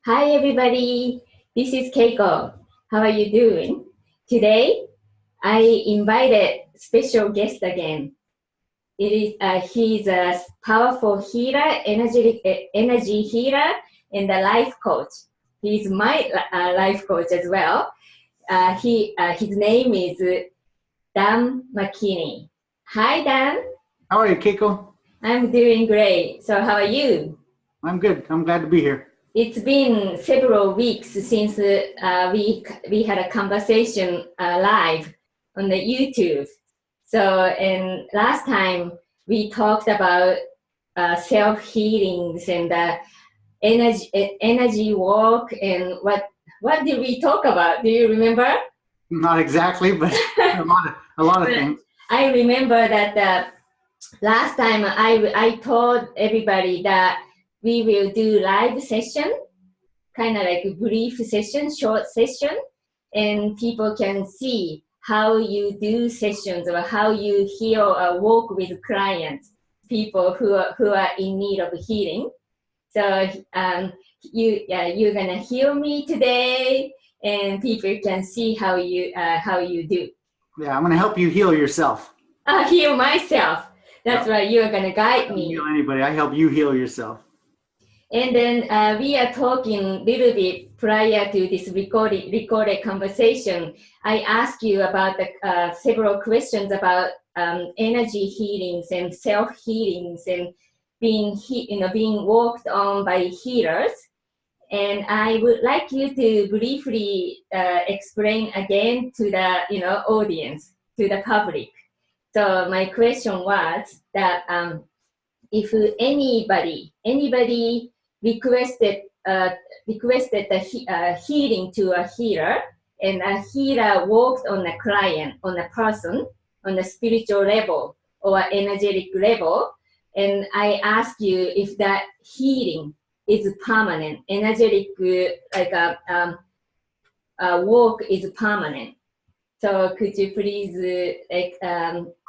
Hi everybody, this is Keiko. How are you doing? Today, I invited special guest again. He's a powerful healer, energy healer, and a life coach. He's my life coach as well. His name is Dan Marchini. Hi Dan. How are you, Keiko? I'm doing great. So how are you? I'm good. I'm glad to be here. It's been several weeks since we had a conversation live on the YouTube. So, and last time we talked about self healings and energy work, and what did we talk about? Do you remember? Not exactly, but a lot of things. I remember that last time I told everybody that we will do live session, kind of like a brief session, short session, and people can see how you do sessions or how you heal or work with clients, people who are in need of healing. So you're gonna heal me today, and people can see how you do. Yeah, I'm going to help you heal yourself. Heal myself. That's right. You're gonna guide I don't me. heal anybody. I help you heal yourself. And then we are talking a little bit prior to this recorded conversation. I asked you about the several questions about energy healings and self healings and being worked on by healers. And I would like you to briefly explain again to the audience, to the public. So my question was that if anybody requested the healing to a healer, and a healer worked on a client, on a person, on a spiritual level or energetic level, and I ask you if that healing is permanent, energetic work is permanent. So could you please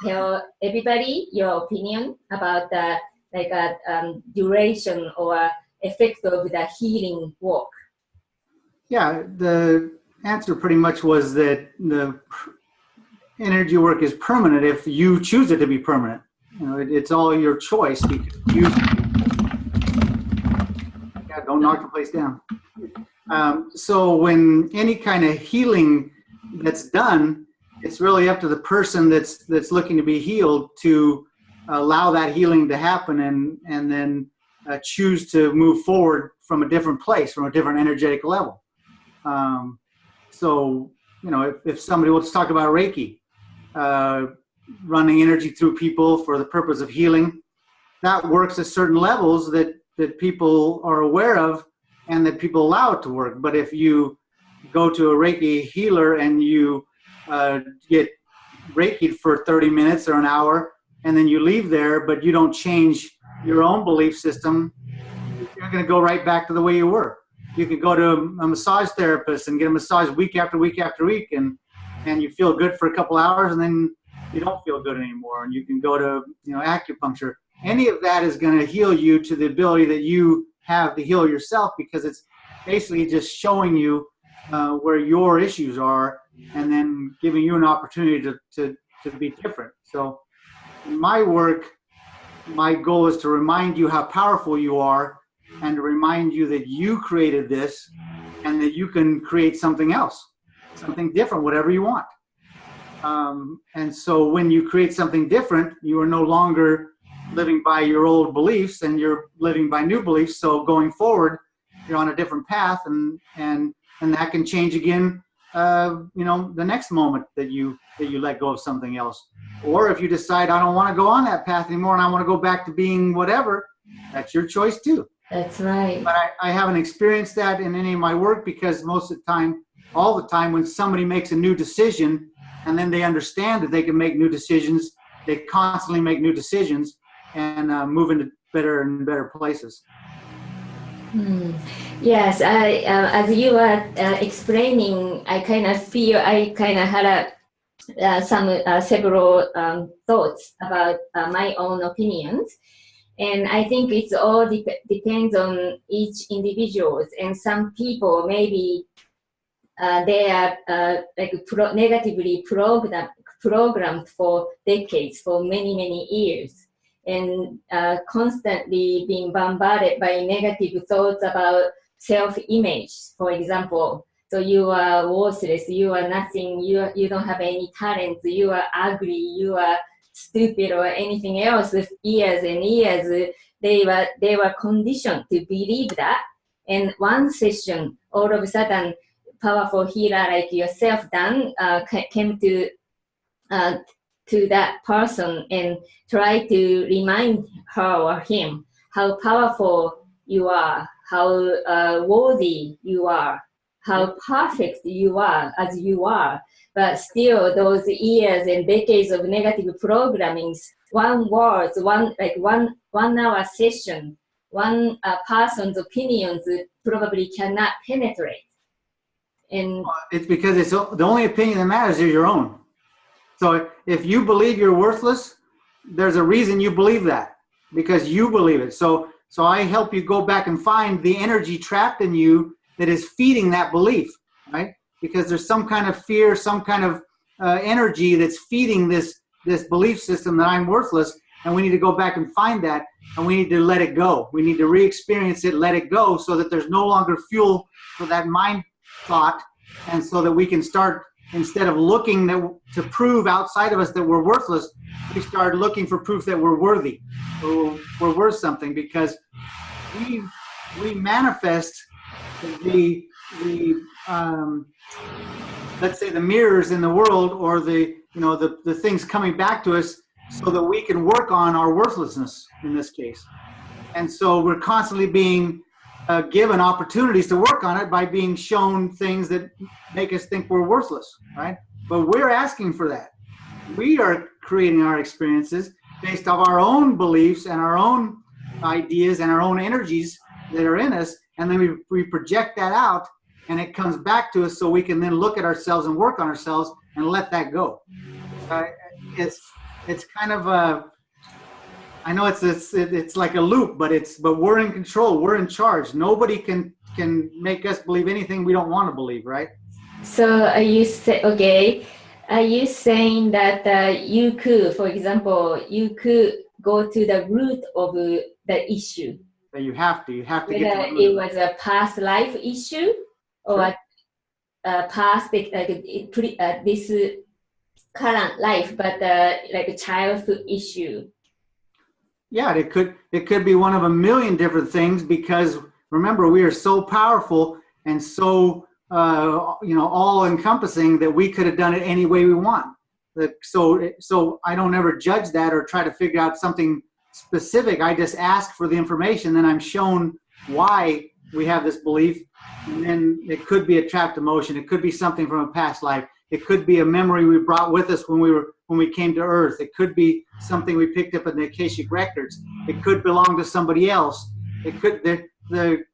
tell everybody your opinion about the duration or effect of the healing work? Yeah, the answer pretty much was that the energy work is permanent if you choose it to be permanent. It's all your choice because don't knock the place down. So when any kind of healing that's done, it's really up to the person that's looking to be healed to allow that healing to happen and then choose to move forward from a different place, from a different energetic level. So, if somebody wants to talk about Reiki, running energy through people for the purpose of healing, that works at certain levels that people are aware of and that people allow it to work. But if you go to a Reiki healer and you get Reiki'd for 30 minutes or an hour, and then you leave there, but you don't change your own belief system, you're going to go right back to the way you were. You could go to a massage therapist and get a massage week after week after week, and you feel good for a couple hours, and then you don't feel good anymore. And you can go to acupuncture. Any of that is going to heal you to the ability that you have to heal yourself, because it's basically just showing you where your issues are and then giving you an opportunity to be different. So in my work, my goal is to remind you how powerful you are and to remind you that you created this and that you can create something else, something different, whatever you want. And so when you create something different, you are no longer living by your old beliefs and you're living by new beliefs. So going forward, you're on a different path, and that can change again, the next moment that you let go of something else. Or if you decide, I don't want to go on that path anymore and I want to go back to being whatever, that's your choice too. That's right. But I haven't experienced that in any of my work, because most of the time, all the time, when somebody makes a new decision and then they understand that they can make new decisions, they constantly make new decisions and move into better and better places. Yes, as you were explaining, I kind of had several thoughts about my own opinions. And I think it's all depends on each individuals. And some people maybe they are like negatively programmed for decades, for many years, and constantly being bombarded by negative thoughts about self-image, for example. So you are worthless, you are nothing, you don't have any talents, you are ugly, you are stupid, or anything else. Years and years, they were conditioned to believe that. And one session, all of a sudden, powerful healer like yourself, Dan, came to that person and try to remind her or him how powerful you are, how worthy you are, how perfect you are as you are. But still, those years and decades of negative programmings, one word, one hour session, one person's opinions probably cannot penetrate. And it's because it's the only opinion that matters is your own. So if you believe you're worthless, there's a reason you believe that, because you believe it. So I help you go back and find the energy trapped in you that is feeding that belief, right? Because there's some kind of fear, some kind of energy that's feeding this belief system that I'm worthless, and we need to go back and find that, and we need to let it go. We need to re-experience it, let it go, so that there's no longer fuel for that mind thought, and so that we can start, instead of looking to prove outside of us that we're worthless, we start looking for proof that we're worthy, or we're worth something, because we manifest the let's say the mirrors in the world, or the things coming back to us, so that we can work on our worthlessness in this case. And so we're constantly being given opportunities to work on it by being shown things that make us think we're worthless, right? But we're asking for that. We are creating our experiences based off our own beliefs and our own ideas and our own energies that are in us, and then we project that out, and it comes back to us, so we can then look at ourselves and work on ourselves and let that go. It's kind of a, I know it's like a loop, but we're in control. We're in charge. Nobody can make us believe anything we don't want to believe, right? So are you saying that you could, for example, you could go to the root of the issue? But you have to get to the Whether root. it was a past life issue, or a past this current life, but like a childhood issue. Yeah, it could be one of a million different things, because remember, we are so powerful and so all encompassing that we could have done it any way we want. So I don't ever judge that or try to figure out something specific. I just ask for the information, then I'm shown why we have this belief. And then it could be a trapped emotion. It could be something from a past life. It could be a memory we brought with us when we came to Earth. It could be something we picked up in the Akashic records. It could belong to somebody else. The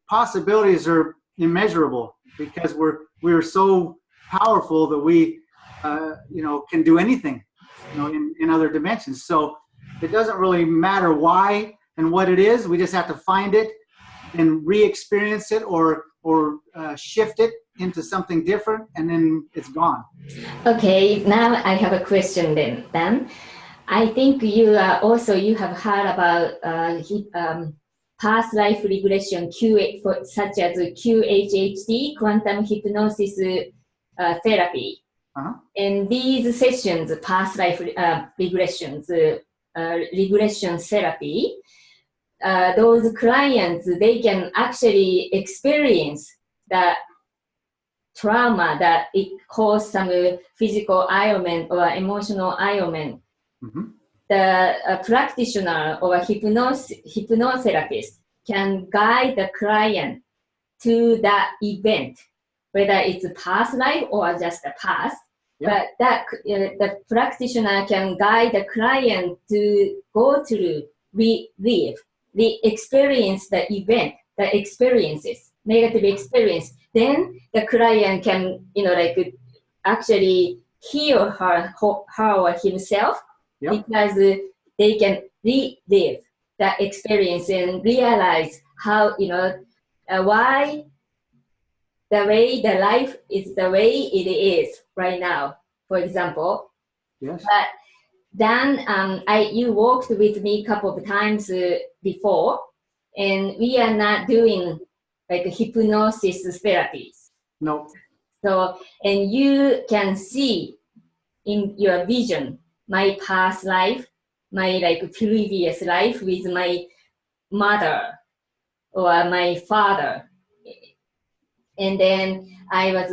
possibilities are immeasurable, because we're so powerful that we can do anything in other dimensions. So it doesn't really matter why and what it is. We just have to find it and re-experience it, or shift it into something different, and then it's gone. Okay, now I have a question then, Dan. I think you have heard about past life regression, such as QHHT, quantum hypnosis therapy. Uh-huh. And these sessions, past life regressions, regression therapy, those clients, they can actually experience the trauma that it caused some physical ailment or emotional ailment. Mm-hmm. The practitioner or hypnotherapist can guide the client to that event, whether it's a past life or just a past. But that the practitioner can guide the client to go through, relive, experience the event, the experiences, negative experience. Then the client can, actually heal her or himself, because they can relive that experience and realize how, why the way the life is the way it is right now, for example. Yes. But then you walked with me a couple of times before, and we are not doing like hypnosis therapies. No. So, and you can see in your vision my past life, my like previous life with my mother or my father, and then I was,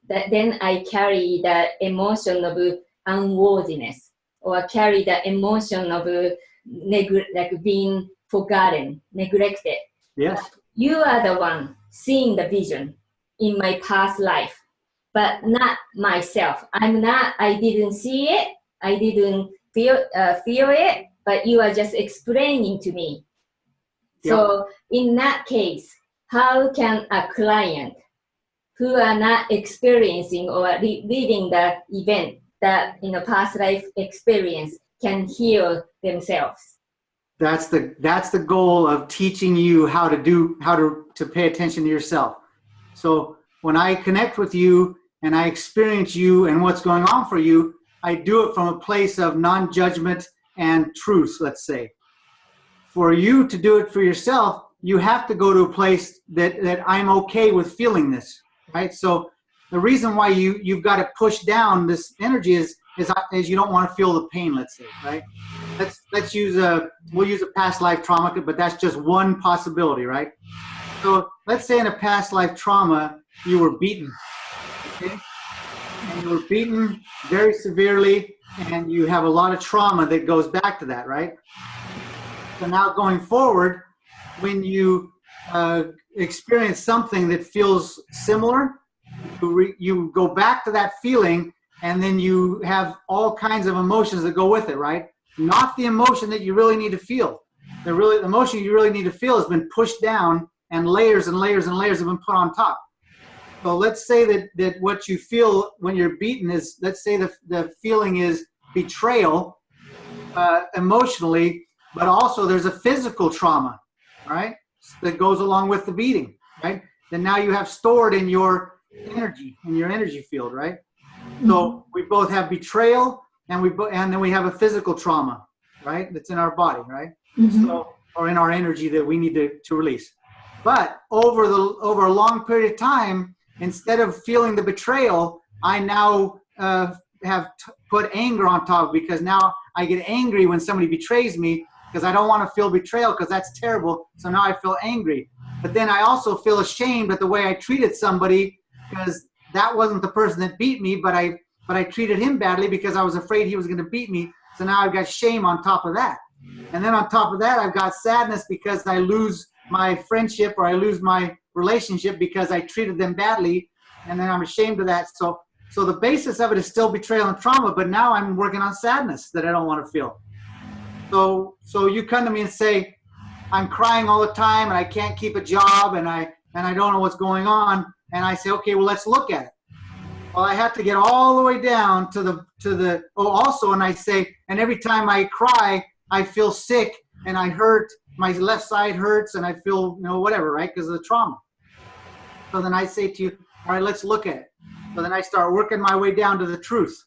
then I carry the emotion of unworthiness, or carry the emotion of like being forgotten, neglected. Yes. You are the one seeing the vision in my past life, but not myself. I didn't see it. I didn't feel it, but you are just explaining to me. Yep. So in that case, how can a client who are not experiencing or living the event that in a past life experience can heal themselves? That's the goal of teaching you how to pay attention to yourself. So when I connect with you and I experience you and what's going on for you, I do it from a place of non-judgment and truth, let's say. For you to do it for yourself, you have to go to a place that I'm okay with feeling this, right? So the reason why you've got to push down this energy is you don't want to feel the pain, let's say, right? We'll use a past life trauma, but that's just one possibility, right? So let's say in a past life trauma, you were beaten, okay? And you were beaten very severely, and you have a lot of trauma that goes back to that, right? So now going forward, when you experience something that feels similar, you go back to that feeling, and then you have all kinds of emotions that go with it, right? Not the emotion that you really need to feel. The emotion you really need to feel has been pushed down, and layers and layers and layers have been put on top. So let's say that what you feel when you're beaten is, let's say the feeling is betrayal emotionally, but also there's a physical trauma, right, that goes along with the beating, right? Then now you have stored in your energy field, right? So we both have betrayal, and then we have a physical trauma, right? That's in our body, right? So, or in our energy that we need to release. But over a long period of time, instead of feeling the betrayal, I now have put anger on top, because now I get angry when somebody betrays me, because I don't want to feel betrayal, because that's terrible. So now I feel angry. But then I also feel ashamed at the way I treated somebody, because that wasn't the person that beat me, but I treated him badly because I was afraid he was going to beat me. So now I've got shame on top of that. And then on top of that, I've got sadness because I lose my friendship or I lose my relationship because I treated them badly. And then I'm ashamed of that. So the basis of it is still betrayal and trauma, but now I'm working on sadness that I don't want to feel. So you come to me and say, I'm crying all the time and I can't keep a job and I don't know what's going on. And I say, okay, well, let's look at it. Well, I have to get all the way down and I say, and every time I cry, I feel sick and I hurt, my left side hurts and I feel, whatever, right? Because of the trauma. So then I say to you, all right, let's look at it. So then I start working my way down to the truth.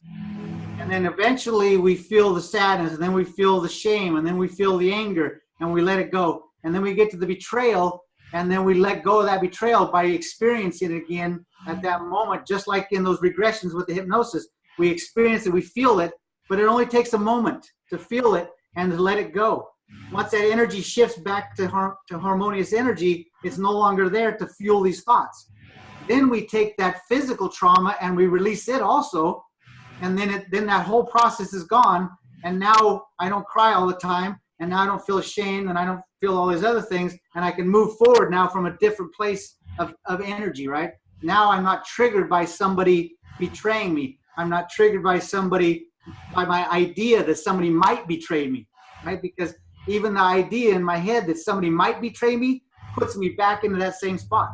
And then eventually we feel the sadness, and then we feel the shame, and then we feel the anger, and we let it go. And then we get to the betrayal, and then we let go of that betrayal by experiencing it again at that moment, just like in those regressions with the hypnosis. We experience it, we feel it, but it only takes a moment to feel it and to let it go. Once that energy shifts back to harmonious energy, it's no longer there to fuel these thoughts. Then we take that physical trauma and we release it also, and then that whole process is gone, and now I don't cry all the time, and now I don't feel ashamed, and I don't feel all these other things, and I can move forward now from a different place of energy, right? Now I'm not triggered by somebody betraying me. I'm not triggered by my idea that somebody might betray me, right? Because even the idea in my head that somebody might betray me puts me back into that same spot,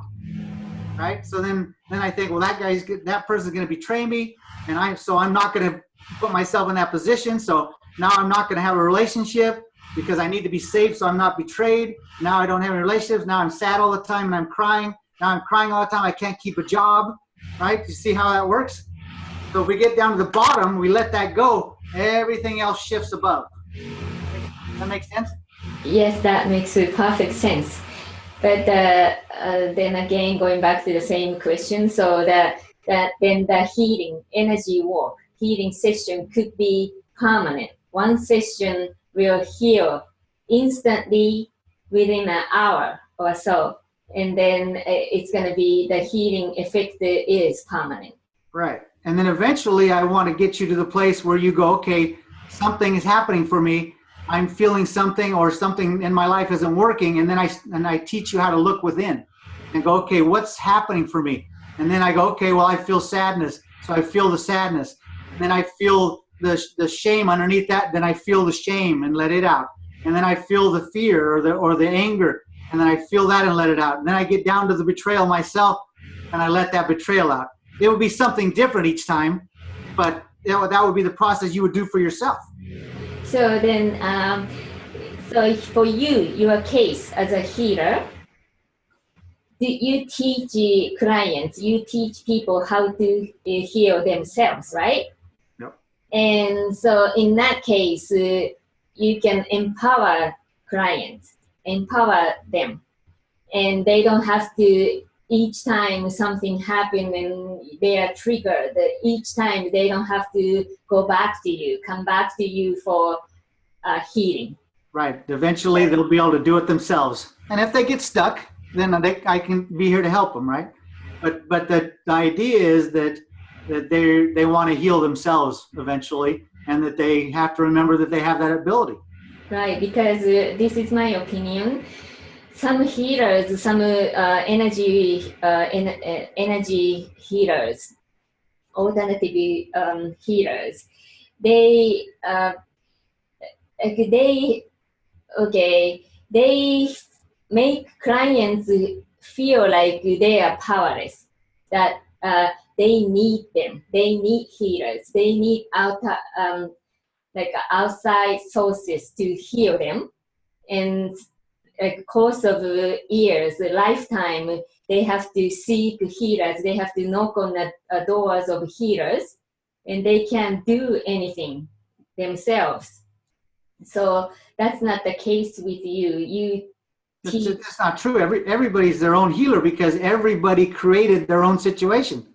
right? So then I think, well, that person's going to betray me, and I'm not going to put myself in that position. So now I'm not going to have a relationship. because I need to be safe so I'm not betrayed. Now I don't have any relationships. Now I'm sad all the time and I'm crying. Now I'm crying all the time. I can't keep a job, right? You see how that works? So if we get down to the bottom, we let that go, everything else shifts above. Does that make sense? Yes, that makes perfect sense. But then again, going back to the same question, so that then the healing energy work, healing session could be permanent. One session will heal instantly within an hour or so, and then it's going to be the healing effect is permanent. Right. And then eventually I want to get you to the place where you go, okay, something is happening for me. I'm feeling something, or something in my life isn't working. And then I teach you how to look within and go, okay, what's happening for me? And then I go, okay, well, I feel sadness. So I feel the sadness. And then I feel the shame underneath that. Then I feel the shame and let it out. And then I feel the fear or the anger. And then I feel that and let it out. And then I get down to the betrayal myself and I let that betrayal out. It would be something different each time, but that would be the process you would do for yourself. So then, so for you, your case as a healer, you teach clients, you teach people how to heal themselves, right? Yep. And so in that case, you can empower clients, empower them, and they don't have to, each time something happens and they are triggered, each time they don't have to go back to you, come back to you for healing. Right. Eventually they'll be able to do it themselves. And if they get stuck, then I can be here to help them, right? But the idea is that they want to heal themselves eventually, and that they have to remember that they have that ability. Right, because this is my opinion. Some healers, some energy healers, alternative healers, they make clients feel like they are powerless, that they need them, they need healers, they need outside sources to heal them. And course of years, a lifetime, they have to seek healers, they have to knock on the doors of healers, and they can't do anything themselves. So that's not the case with you. That's not true. Everybody's their own healer, because everybody created their own situation.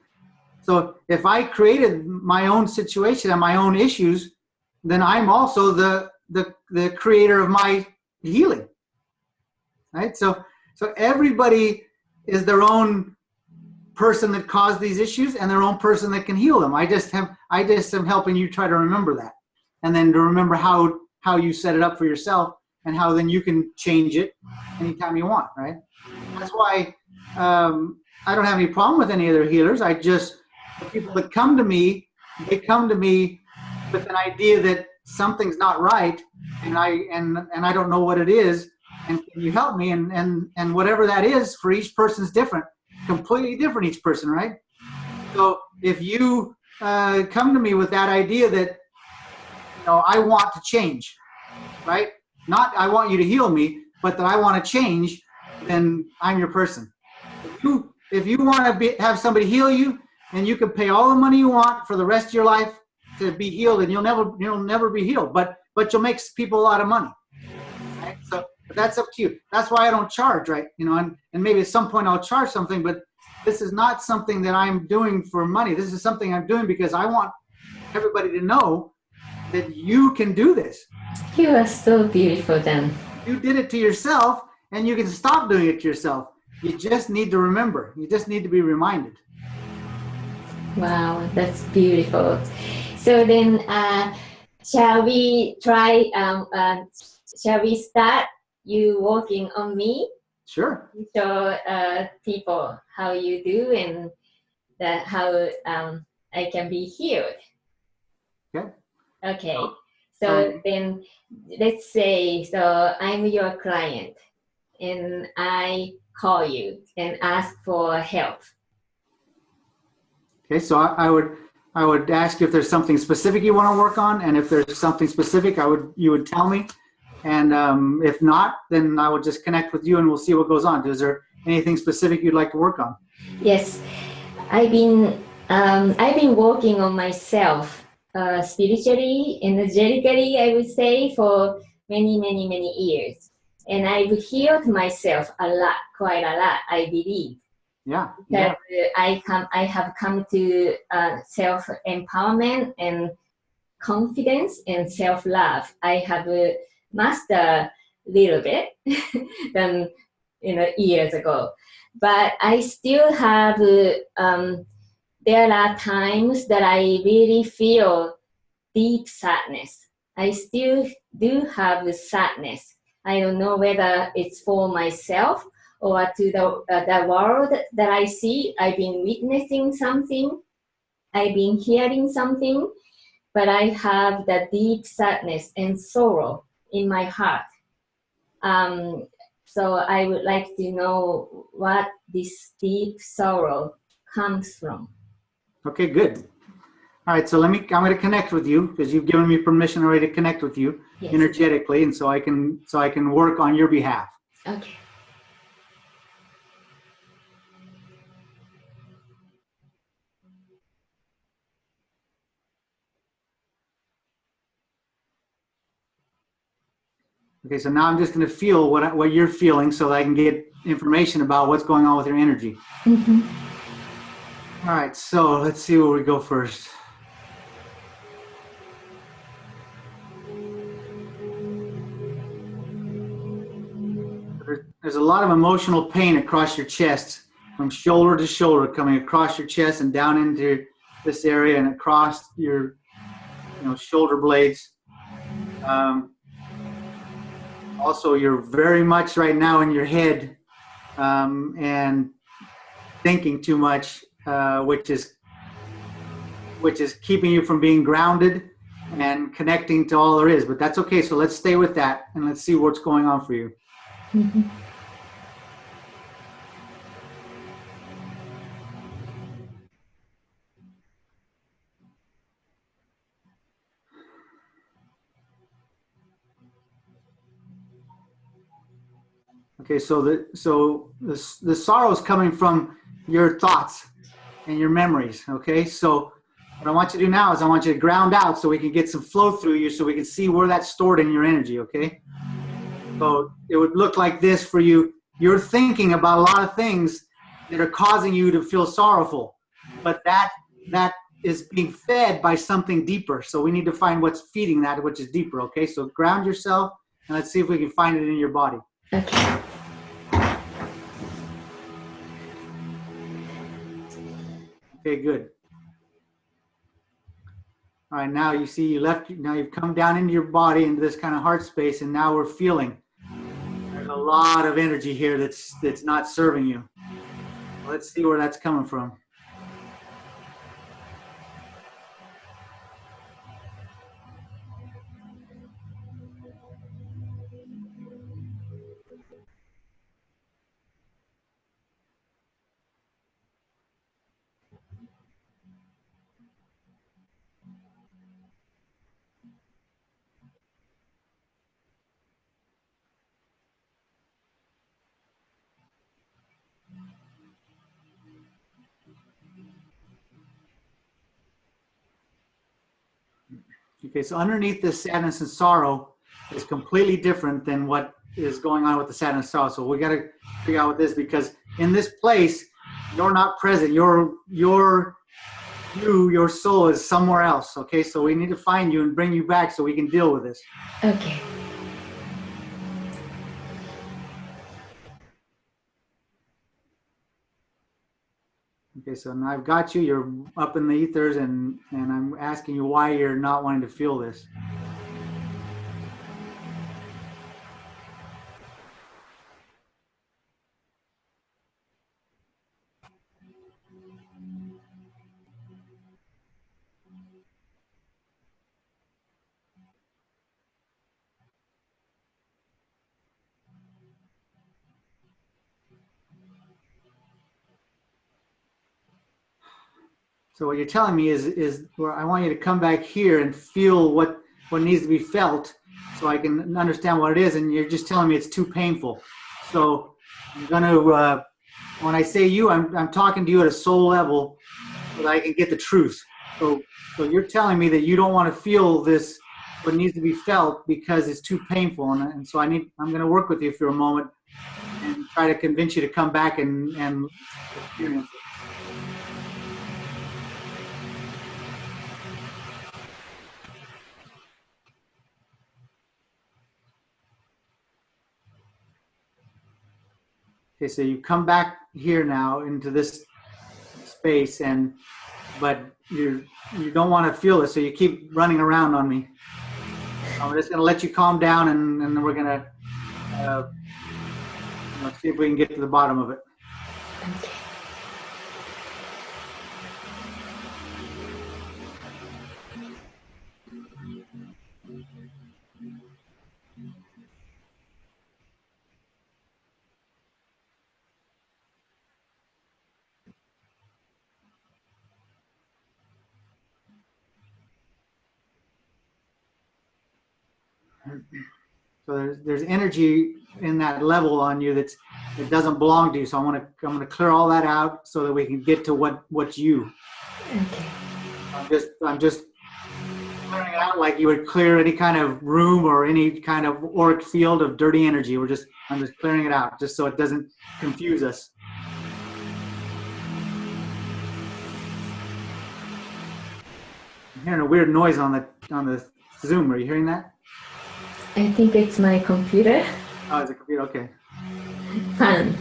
So if I created my own situation and my own issues, then I'm also the creator of my healing. Right? So everybody is their own person that caused these issues and their own person that can heal them. I just am helping you try to remember that, and then to remember how you set it up for yourself, and how then you can change it anytime you want. Right? That's why I don't have any problem with any other healers. The people that come to me, they come to me with an idea that something's not right, and I don't know what it is. And can you help me? And whatever that is for each person's different, completely different each person, right? So if you come to me with that idea that, I want to change, right? Not I want you to heal me, but that I want to change, then I'm your person. If you want to have somebody heal you, and you can pay all the money you want for the rest of your life to be healed, and you'll never be healed, but you'll make people a lot of money, right? So. But that's up to you. That's why I don't charge, right? And maybe at some point I'll charge something, but this is not something that I'm doing for money. This is something I'm doing because I want everybody to know that you can do this. You are so beautiful, Dan. You did it to yourself, and you can stop doing it to yourself. You just need to remember. You just need to be reminded. Wow, that's beautiful. So then, shall we try? Shall we start? You working on me? Sure. Show people how you do, and how I can be healed. Okay. Okay. So then let's say, so I'm your client and I call you and ask for help. Okay, so I would ask you if there's something specific you want to work on, and if there's something specific, you would tell me. And if not, then I will just connect with you and we'll see what goes on. Is there anything specific you'd like to work on? Yes, I've been working on myself spiritually, energetically, I would say, for many years. And I've healed myself a lot, quite a lot, I believe. Yeah. Because I have come to self-empowerment and confidence and self-love. I have mastered a little bit than years ago, but I still have. There are times that I really feel deep sadness. I still do have the sadness. I don't know whether it's for myself or to the world that I see. I've been witnessing something. I've been hearing something, but I have the deep sadness and sorrow in my heart. So I would like to know what this deep sorrow comes from. Okay, good. All right, so I'm going to connect with you because you've given me permission already to connect with you energetically, and so I can work on your behalf. Okay. Okay, so now I'm just going to feel what you're feeling so that I can get information about what's going on with your energy. Mm-hmm. All right, so let's see where we go first. There's a lot of emotional pain across your chest, from shoulder to shoulder, coming across your chest and down into this area and across your shoulder blades. Also, you're very much right now in your head and thinking too much, which is keeping you from being grounded and connecting to all there is. But that's okay. So let's stay with that and let's see what's going on for you. Mm-hmm. Okay, so the sorrow is coming from your thoughts and your memories. Okay, so what I want you to do now is I want you to ground out so we can get some flow through you, so we can see where that's stored in your energy. Okay, so it would look like this for you. You're thinking about a lot of things that are causing you to feel sorrowful, but that is being fed by something deeper. So we need to find what's feeding that, which is deeper. Okay, so ground yourself and let's see if we can find it in your body. Okay. Okay, good. All right, now you see now you've come down into your body, into this kind of heart space, and now we're feeling there's a lot of energy here that's not serving you. Let's see where that's coming from. Okay, so underneath this sadness and sorrow is completely different than what is going on with the sadness and sorrow. So we got to figure out what this, because in this place, you're not present. Your soul is somewhere else. Okay, so we need to find you and bring you back so we can deal with this. Okay. Okay, so now I've got you. You're up in the ethers, and I'm asking you why you're not wanting to feel this. So what you're telling me is where I want you to come back here and feel what needs to be felt, so I can understand what it is, and you're just telling me it's too painful. So I'm going to, when I say you, I'm talking to you at a soul level so that I can get the truth. So you're telling me that you don't want to feel this, what needs to be felt, because it's too painful. And so I'm going to work with you for a moment and try to convince you to come back and experience it. Okay, so you come back here now into this space, but you don't want to feel it, so you keep running around on me. I'm just going to let you calm down, and then we're going to see if we can get to the bottom of it. Okay. So there's energy in that level on you that doesn't belong to you. So I'm gonna clear all that out so that we can get to what's you. Okay. I'm just clearing it out like you would clear any kind of room or any kind of auric field of dirty energy. I'm just clearing it out just so it doesn't confuse us. I'm hearing a weird noise on the Zoom. Are you hearing that? I think it's my computer. Oh, it's a computer. Okay. Fan.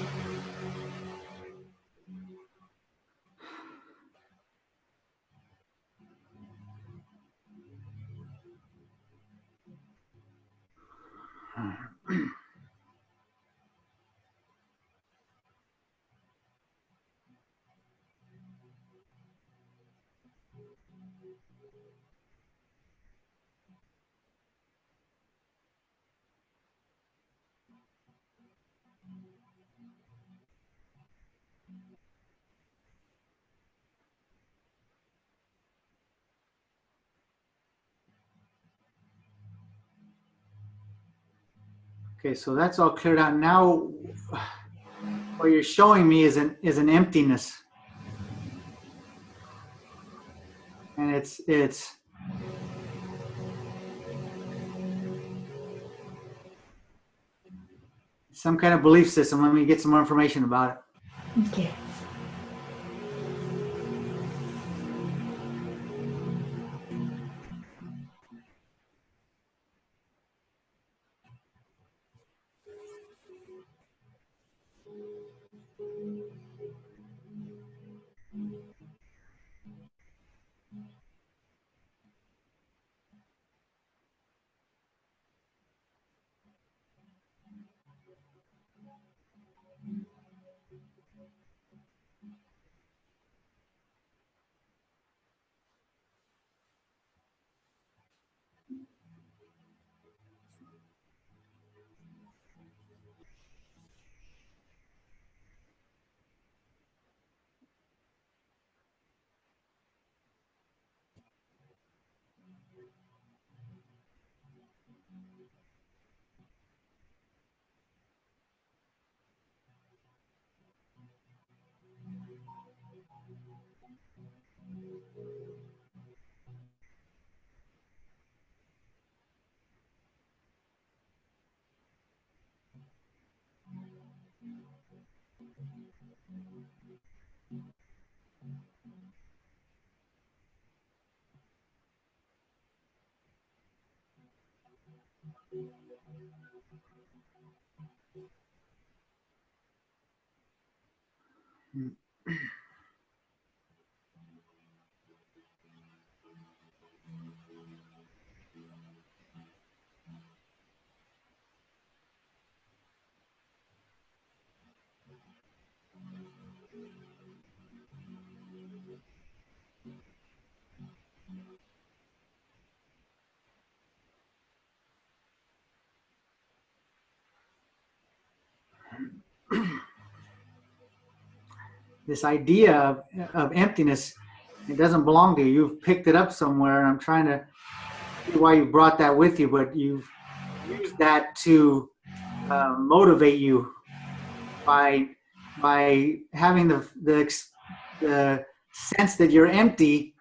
Okay, so that's all cleared out. Now, what you're showing me is an emptiness, and it's some kind of belief system. Let me get some more information about it. Okay. This idea of emptiness, it doesn't belong to you. You've picked it up somewhere, and I'm trying to see why you brought that with you, but use that to motivate you by having the sense that you're empty.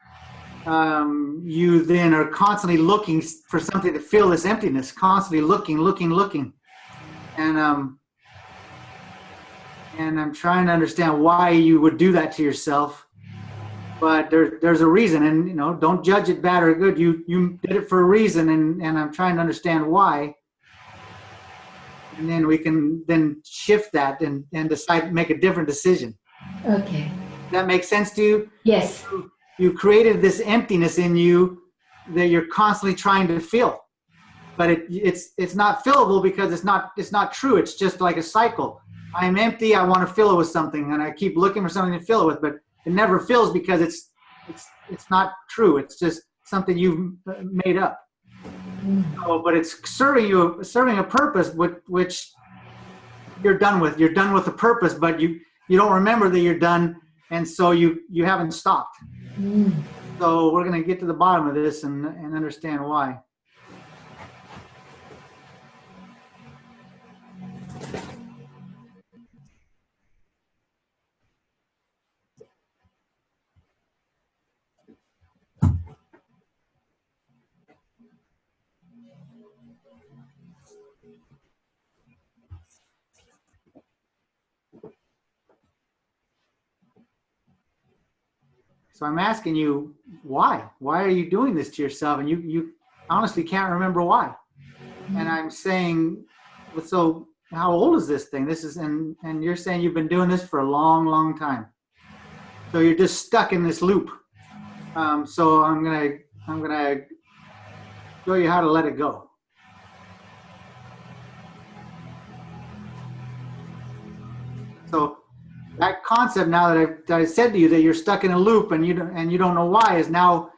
You then are constantly looking for something to fill this emptiness, constantly looking, and I'm trying to understand why you would do that to yourself. But there's a reason, and don't judge it bad or good. You did it for a reason, and I'm trying to understand why. And then we can then shift that and decide, make a different decision. Okay. Does that make sense to you? Yes. You created this emptiness in you that you're constantly trying to fill, but it's not fillable because it's not true. It's just like a cycle. I'm empty. I want to fill it with something, and I keep looking for something to fill it with, but it never fills because it's not true. It's just something you've made up. So, but it's serving a purpose, which you're done with. You're done with the purpose, but you don't remember that you're done, and so you haven't stopped. So we're going to get to the bottom of this and understand why. So I'm asking you, why? Why are you doing this to yourself? And you honestly can't remember why. And I'm saying, so how old is this thing? This is, and you're saying you've been doing this for a long, long time. So you're just stuck in this loop. So I'm gonna show you how to let it go. So that concept, now that I said to you that you're stuck in a loop and you don't know why, is now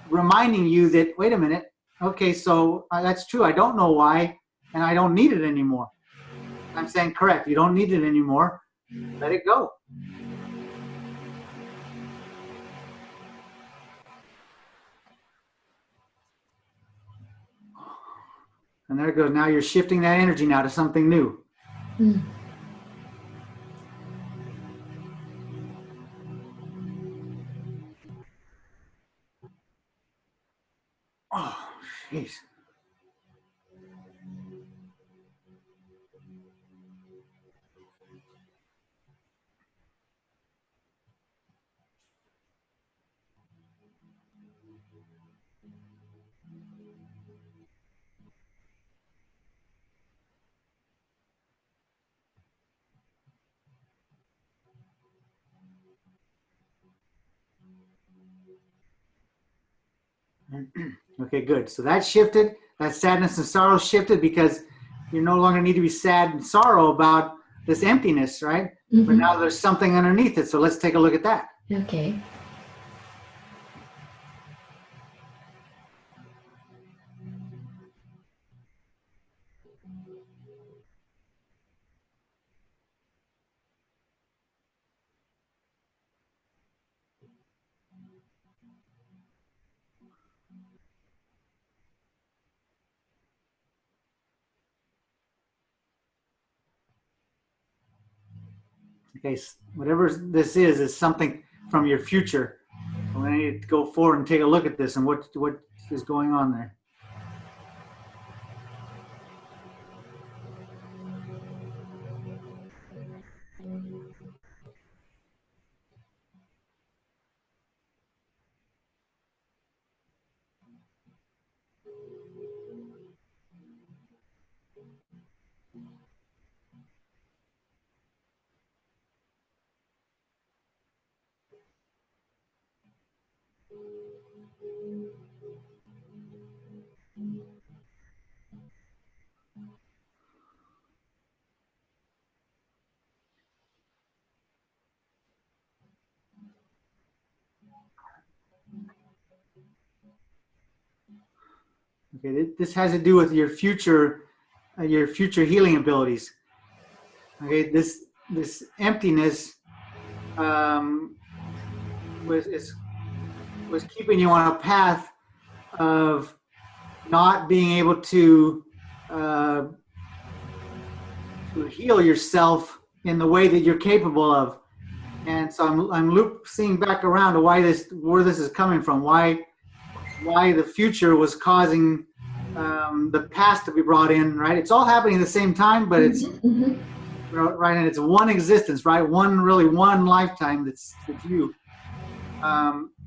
reminding you that, wait a minute, okay, so that's true. I don't know why, and I don't need it anymore. I'm saying correct. You don't need it anymore. Let it go. And there it goes. Now you're shifting that energy now to something new. Oh, jeez. Okay, good. So that shifted. That sadness and sorrow shifted because you no longer need to be sad and sorrow about this emptiness, right? But now there's something underneath it. So let's take a look at that. Okay. Okay, whatever this is something from your future. We need to go forward and take a look at this and what is going on there. Okay, this has to do with your future healing abilities. Okay, this emptiness was keeping you on a path of not being able to uh, to heal yourself in the way that you're capable of. And so I'm seeing back around to where this is coming from, why the future was causing the past to be brought in, right? It's all happening at the same time, but it's right, and it's one existence, right? One lifetime that's you.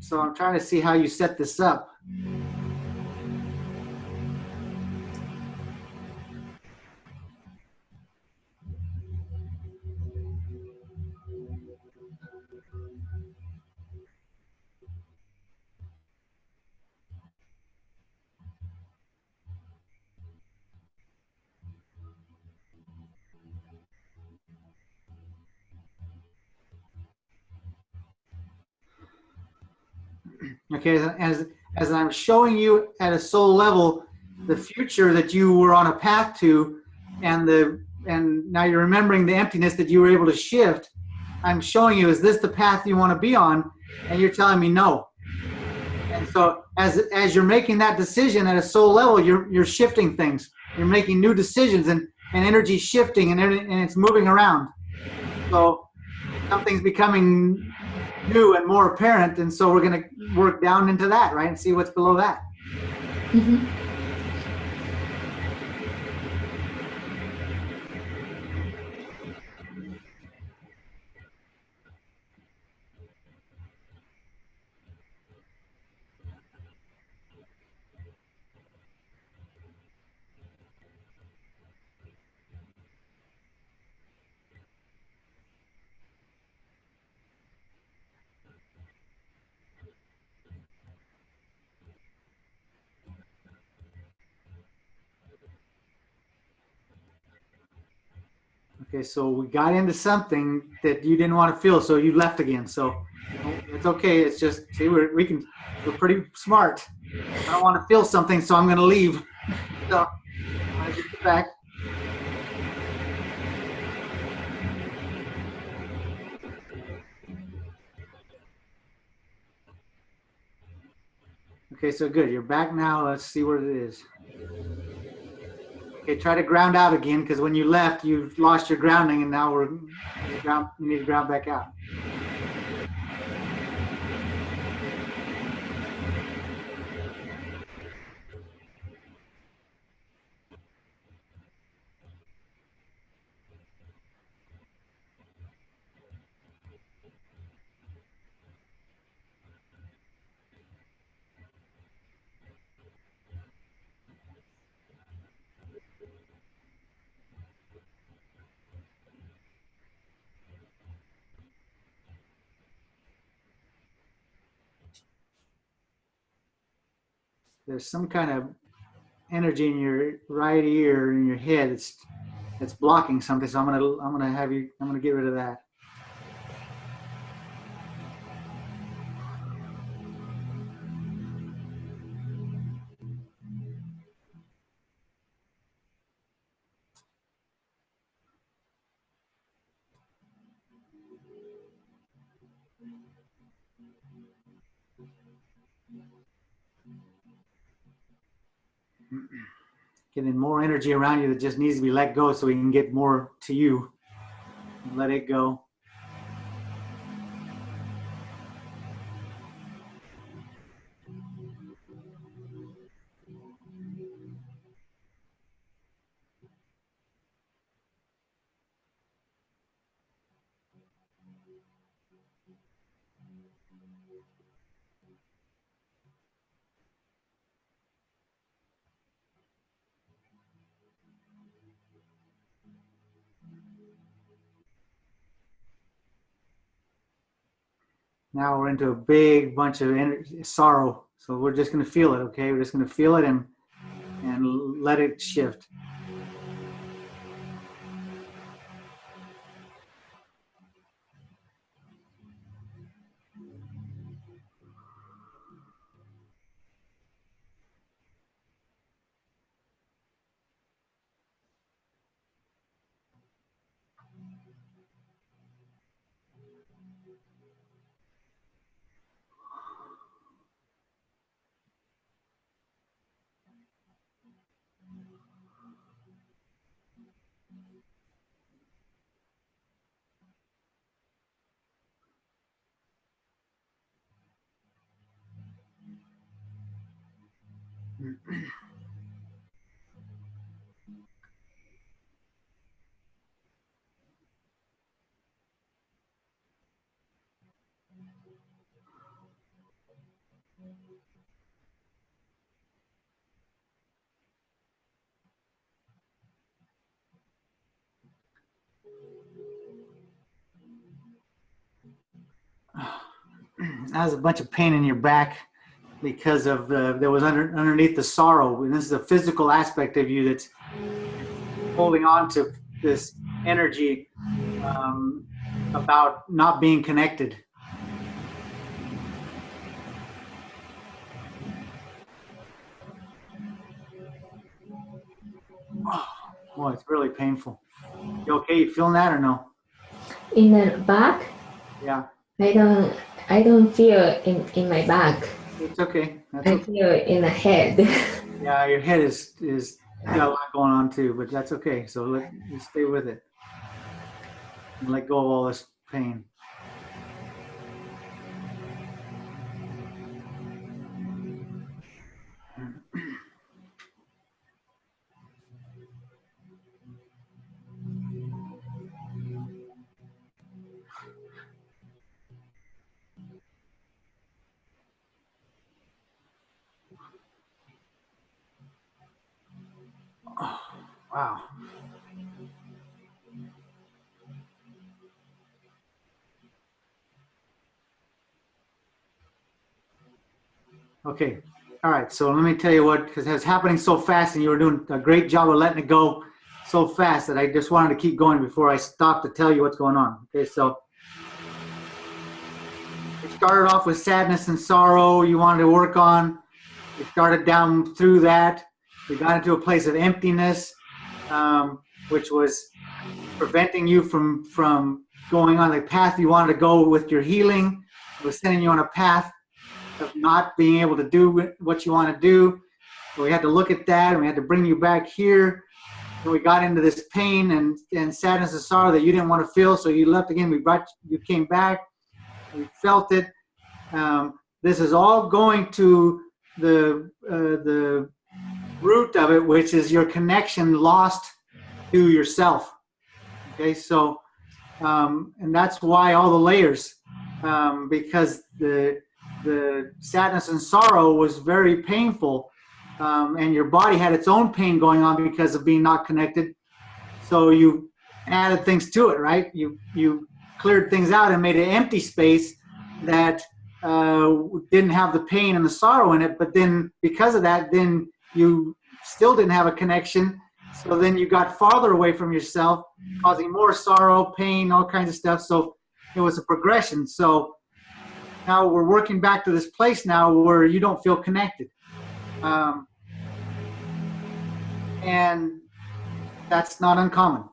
So I'm trying to see how you set this up. Okay, as I'm showing you at a soul level the future that you were on a path to, and now you're remembering the emptiness that you were able to shift. I'm showing you, is this the path you want to be on? And you're telling me no. And so as you're making that decision at a soul level, you're shifting things. You're making new decisions, and energy shifting, and it's moving around. So something's becoming new and more apparent, and so we're going to work down into that, right, and see what's below that. Mm-hmm. Okay, so we got into something that you didn't want to feel, so you left again. So it's okay. It's just, see, we're pretty smart. I don't want to feel something, so I'm going to leave. So I'm going to get you back. Okay, so good. You're back now. Let's see what it is. Okay, try to ground out again, because when you left, you lost your grounding, and now you need to ground back out. There's some kind of energy in your right ear, in your head, that's blocking something. So I'm gonna get rid of that. Getting more energy around you that just needs to be let go, so we can get more to you. Let it go. Now we're into a big bunch of sorrow. So we're just going to feel it, okay? We're just going to feel it and let it shift. That was a bunch of pain in your back because of there was underneath the sorrow, and this is a physical aspect of you that's holding on to this energy about not being connected. Oh, it's really painful. You okay? You feeling that or no? In the back? Yeah. I don't feel in my back. It's okay. That's I okay. feel in the head. Yeah, your head is got a lot going on too, but that's okay. So you stay with it and let go of all this pain. Oh, wow. Okay. All right. So let me tell you what, because it's happening so fast and you were doing a great job of letting it go so fast that I just wanted to keep going before I stop to tell you what's going on. Okay. So you started off with sadness and sorrow you wanted to work on. You started down through that. We got into a place of emptiness, which was preventing you from going on the path you wanted to go with your healing. It was sending you on a path of not being able to do what you want to do. So we had to look at that, and we had to bring you back here. And we got into this pain and sadness and sorrow that you didn't want to feel, so you left again. You came back. We felt it. This is all going to the root of it, which is your connection lost to yourself. Okay, so and that's why all the layers, because the sadness and sorrow was very painful, and your body had its own pain going on because of being not connected. So you added things to it, right? You cleared things out and made an empty space that didn't have the pain and the sorrow in it. But then because of that, then you still didn't have a connection. So then you got farther away from yourself, causing more sorrow, pain, all kinds of stuff. So it was a progression. So now we're working back to this place now where you don't feel connected. And that's not uncommon.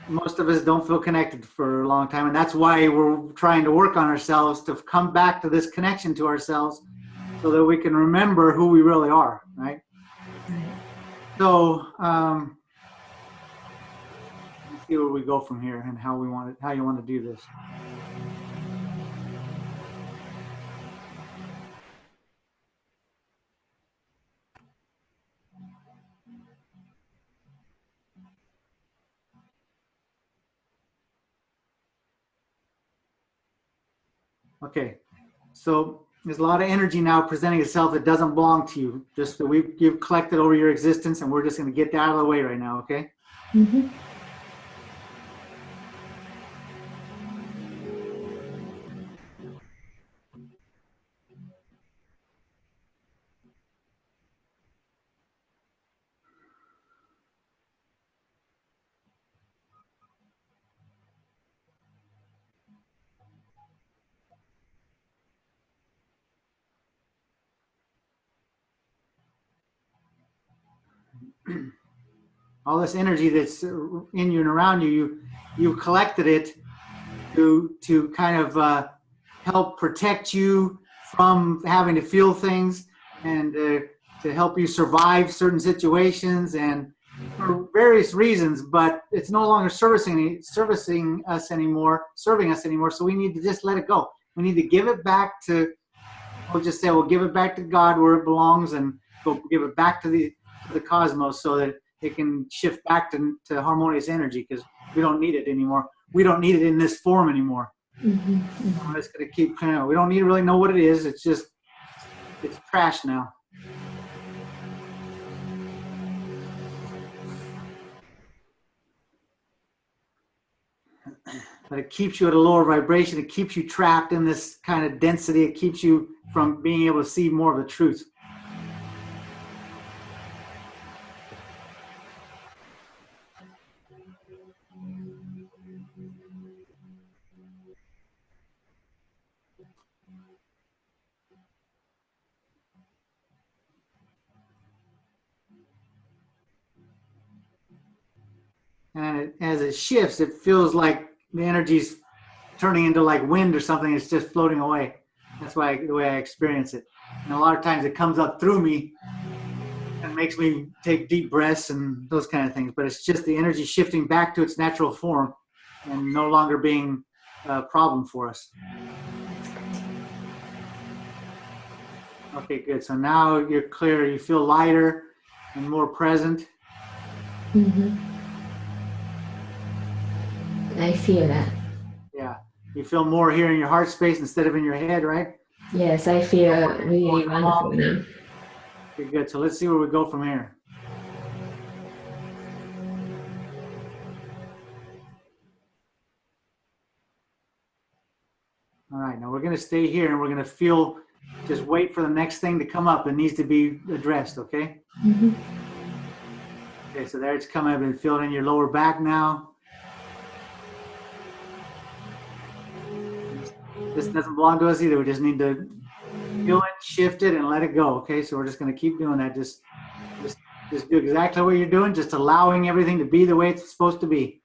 Most of us don't feel connected for a long time. And that's why we're trying to work on ourselves to come back to this connection to ourselves so that we can remember who we really are, right? So let's see where we go from here and how you want to do this. Okay, so there's a lot of energy now presenting itself that doesn't belong to you, just that you've collected over your existence, and we're just going to get that out of the way right now, okay? Mm-hmm. All this energy that's in you and around you, you've collected it to kind of help protect you from having to feel things and to help you survive certain situations and for various reasons, but it's no longer serving us anymore. So we need to just let it go. We need to give it back to, we'll just say, we'll give it back to God where it belongs and go give it back to the cosmos so that it can shift back to harmonious energy, because we don't need it anymore. We don't need it in this form anymore. I'm just going to keep clearing out. We don't need to really know what it is. It's just, it's trash now. But it keeps you at a lower vibration. It keeps you trapped in this kind of density. It keeps you from being able to see more of the truth. And as it shifts, it feels like the energy's turning into like wind or something. It's just floating away. That's the way I experience it. And a lot of times it comes up through me and makes me take deep breaths and those kind of things. But it's just the energy shifting back to its natural form and no longer being a problem for us. Okay, good. So now you're clear. You feel lighter and more present. I feel that. Yeah. You feel more here in your heart space instead of in your head, right? Yes, I feel really wonderful now. Okay, good. So let's see where we go from here. All right, now we're going to stay here and we're going to just wait for the next thing to come up. It needs to be addressed, okay? Okay, so there it's coming up and feel it in your lower back now. This doesn't belong to us either. We just need to feel it, shift it, and let it go, okay? So we're just going to keep doing that. Just do exactly what you're doing, just allowing everything to be the way it's supposed to be.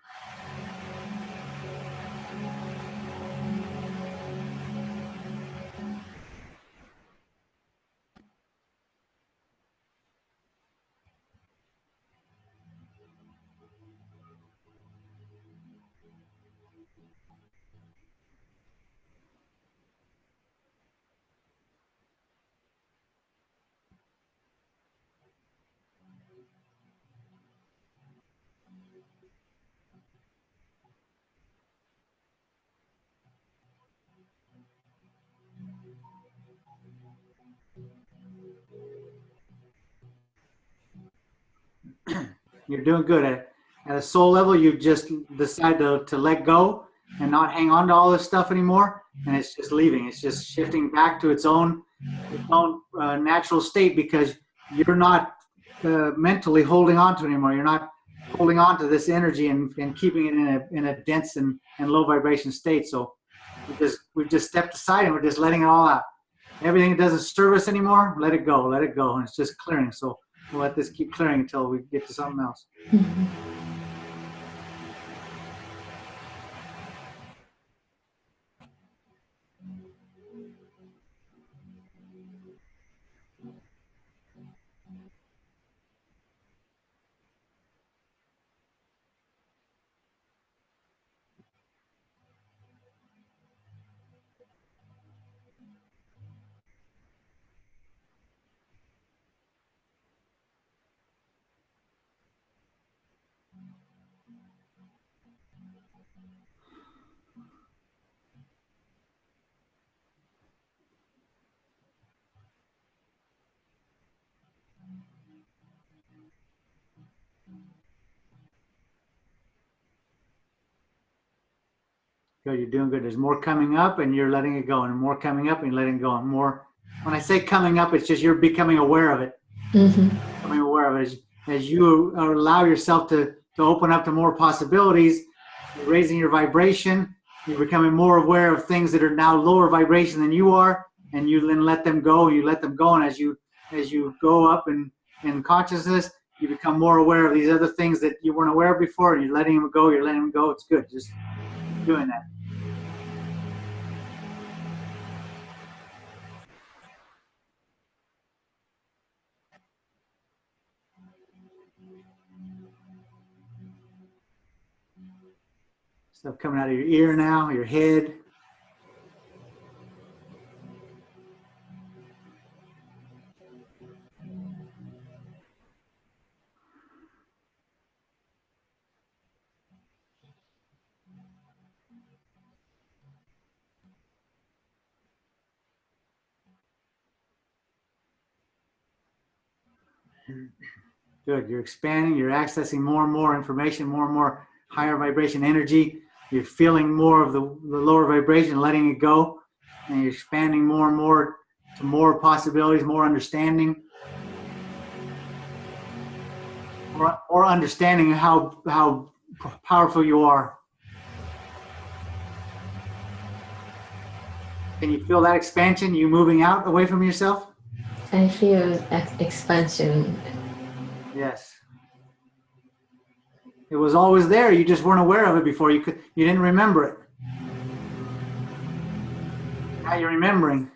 You're doing good. At a soul level, you just decide to let go and not hang on to all this stuff anymore. And it's just leaving. It's just shifting back to its own natural state, because you're not mentally holding on to it anymore. You're not holding on to this energy and keeping it in a dense and low vibration state. So we've just stepped aside and we're just letting it all out. Everything that doesn't serve us anymore, let it go, and it's just clearing. So we'll let this keep clearing until we get to something else. Good, you're doing good. There's more coming up and you're letting it go, and more coming up and you're letting it go, and more. When I say coming up, it's just you're becoming aware of it. Becoming aware of it as you allow yourself to open up to more possibilities. You're raising your vibration. You're becoming more aware of things that are now lower vibration than you are, and you then let them go. And you let them go, and as you go up in consciousness, you become more aware of these other things that you weren't aware of before, and you're letting them go. You're letting them go. It's good. Just keep doing that. Stuff coming out of your ear now, your head. Good. You're expanding. You're accessing more and more information, more and more higher vibration energy. You're feeling more of the lower vibration, letting it go. And you're expanding more and more to more possibilities, more understanding. Or understanding how powerful you are. Can you feel that expansion? You moving out away from yourself? I feel expansion. Yes. It was always there. You just weren't aware of it before. You didn't remember it. Now you're remembering.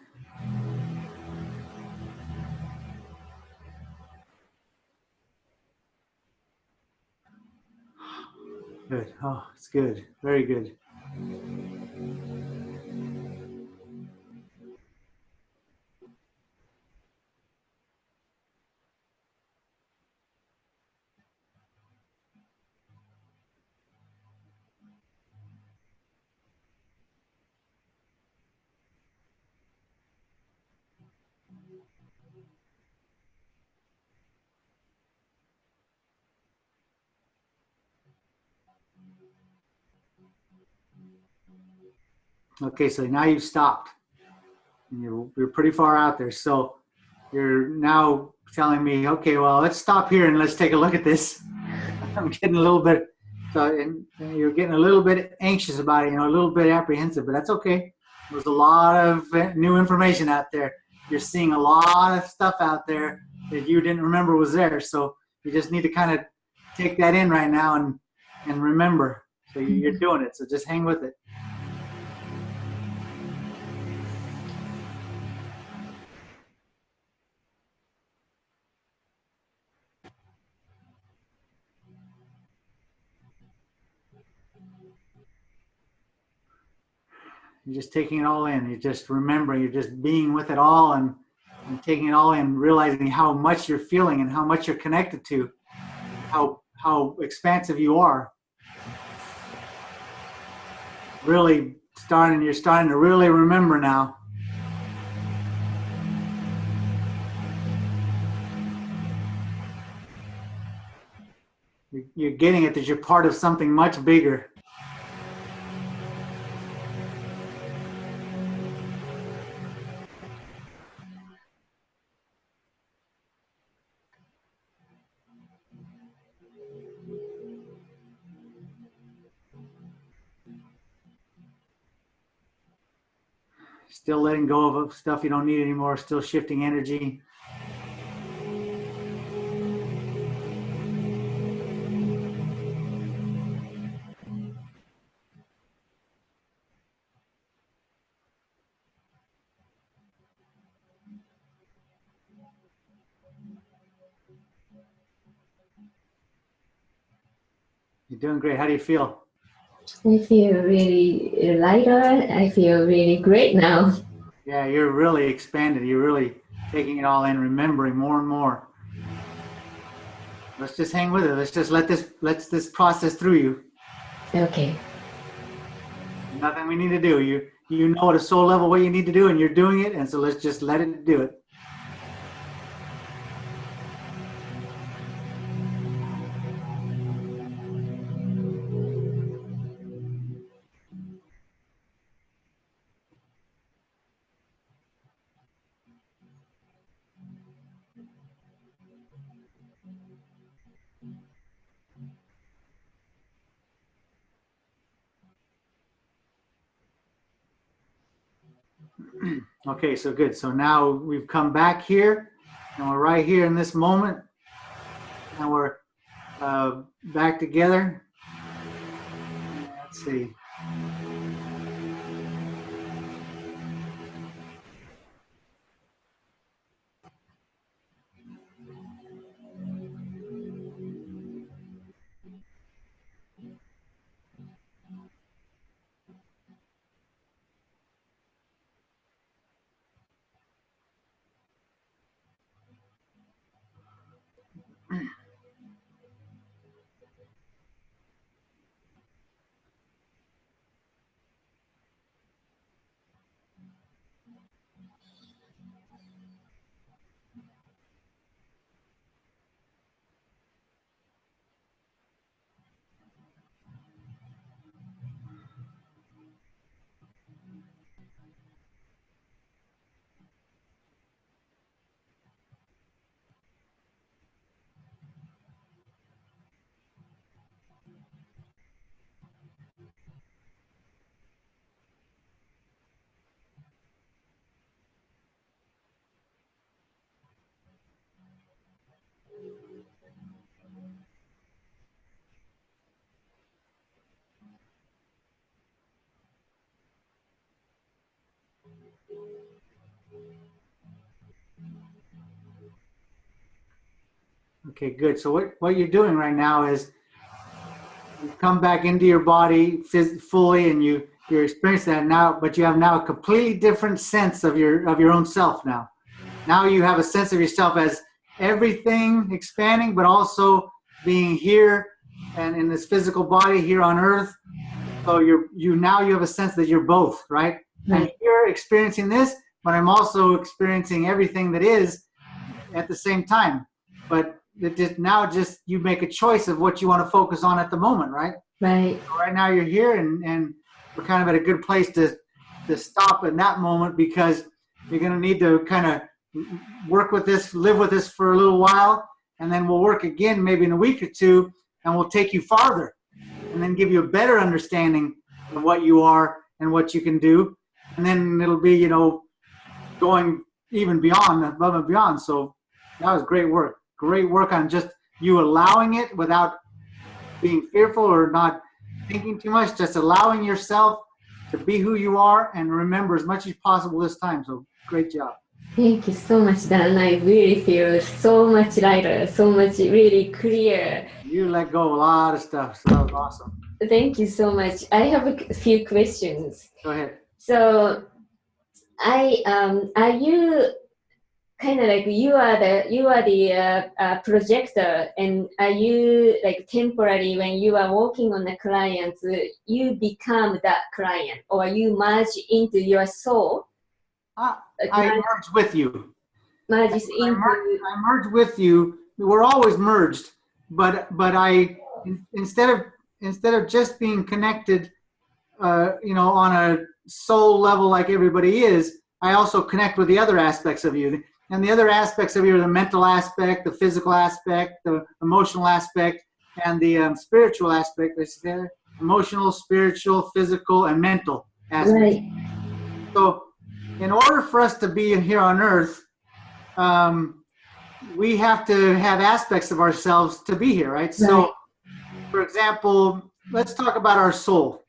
Good. Oh, it's good. Very good. Okay, so now you've stopped. And you're pretty far out there. So you're now telling me, okay, well, let's stop here and let's take a look at this. I'm getting a little bit, and you're getting a little bit anxious about it, a little bit apprehensive, but that's okay. There's a lot of new information out there. You're seeing a lot of stuff out there that you didn't remember was there. So you just need to kind of take that in right now and remember. So you're doing it. So just hang with it. You're just taking it all in. You're just remembering. You're just being with it all and taking it all in, realizing how much you're feeling and how much you're connected to, how expansive you are. Really you're starting to really remember now. You're getting it that you're part of something much bigger. Still letting go of stuff you don't need anymore, still shifting energy. You're doing great. How do you feel? I feel really lighter. I feel really great now. Yeah, you're really expanded. You're really taking it all in, remembering more and more. Let's just hang with it. Let's just let this process through you. Okay. Nothing we need to do. You know at a soul level what you need to do, and you're doing it. And so let's just let it do it. Okay, so good. So now we've come back here, and we're right here in this moment, and we're back together. Let's see. Okay, good. So what you're doing right now is you come back into your body fully, and you're experiencing that now, but you have now a completely different sense of your own self now. Now you have a sense of yourself as everything expanding, but also being here and in this physical body here on earth. So you have a sense that you're both, right? I'm here experiencing this, but I'm also experiencing everything that is at the same time. But just you make a choice of what you want to focus on at the moment, right? Right. So right now you're here, and we're kind of at a good place to stop in that moment, because you're going to need to kind of work with this, live with this for a little while, and then we'll work again maybe in a week or two, and we'll take you farther and then give you a better understanding of what you are and what you can do. And then it'll be, going even beyond, above and beyond. So that was great work. Great work on just you allowing it without being fearful or not thinking too much, just allowing yourself to be who you are and remember as much as possible this time. So great job. Thank you so much, Dan. I really feel so much lighter, so much really clear. You let go a lot of stuff, so that was awesome. Thank you so much. I have a few questions. Go ahead. So, are you kind of like you are the projector, and are you like temporary when you are working on the clients, you become that client, or you merge into your soul? I merge with you. Merges into. I merge with you. We're always merged, but I instead of just being connected, on a soul level like everybody is, I also connect with the other aspects of you. And the other aspects of you are the mental aspect, the physical aspect, the emotional aspect, and the spiritual aspect. Emotional, spiritual, physical, and mental aspects. Right. So in order for us to be here on earth, we have to have aspects of ourselves to be here, right? So, for example, let's talk about our soul.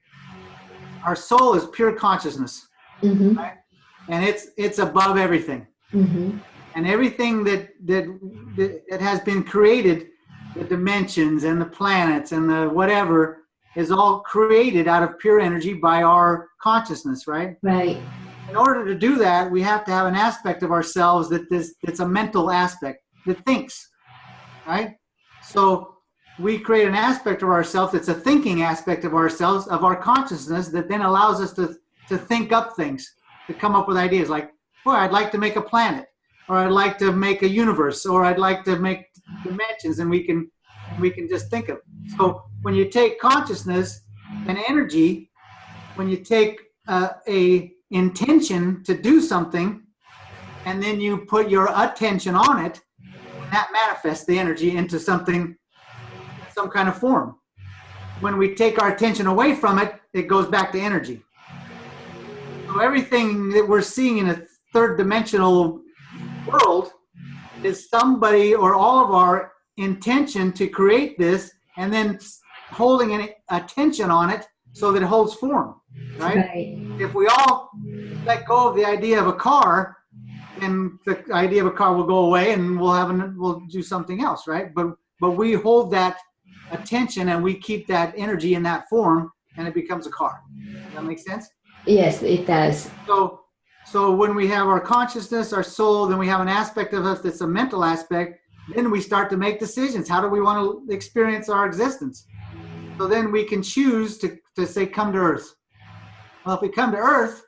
Our soul is pure consciousness, right? And it's above everything. And everything that has been created, the dimensions and the planets and the whatever, is all created out of pure energy by our consciousness, right? Right. In order to do that, we have to have an aspect of ourselves that's a mental aspect that thinks, right? So we create an aspect of ourselves that's a thinking aspect of ourselves, of our consciousness, that then allows us to think up things, to come up with ideas like, boy, I'd like to make a planet, or I'd like to make a universe, or I'd like to make dimensions, and we can just think of it. So when you take consciousness and energy, when you take a intention to do something, and then you put your attention on it, that manifests the energy into something, some kind of form. When we take our attention away from it, it goes back to energy. So everything that we're seeing in a third dimensional world is somebody or all of our intention to create this, and then holding an attention on it so that it holds form, right? If we all let go of the idea of a car, then the idea of a car will go away, and we'll do something else, right? But we hold that attention, and we keep that energy in that form, and it becomes a car. Does that make sense? Yes, it does. So when we have our consciousness, our soul, then we have an aspect of us that's a mental aspect. Then we start to make decisions. How do we want to experience our existence? So then we can choose to say, come to Earth. Well, if we come to Earth,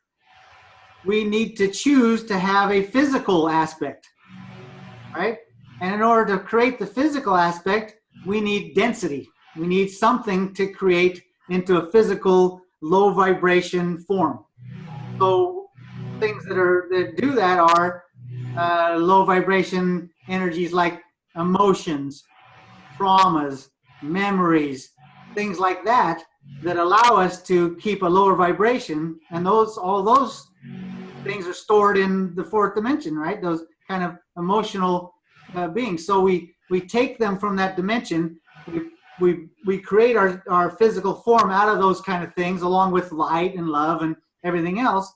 we need to choose to have a physical aspect, right? And in order to create the physical aspect, we need density. We need something to create into a physical, low vibration form. So things that do that are low vibration energies like emotions, traumas, memories, things like that allow us to keep a lower vibration, and all those things are stored in the fourth dimension, right? Those kind of emotional beings. So we take them from that dimension. We create our physical form out of those kind of things, along with light and love and everything else,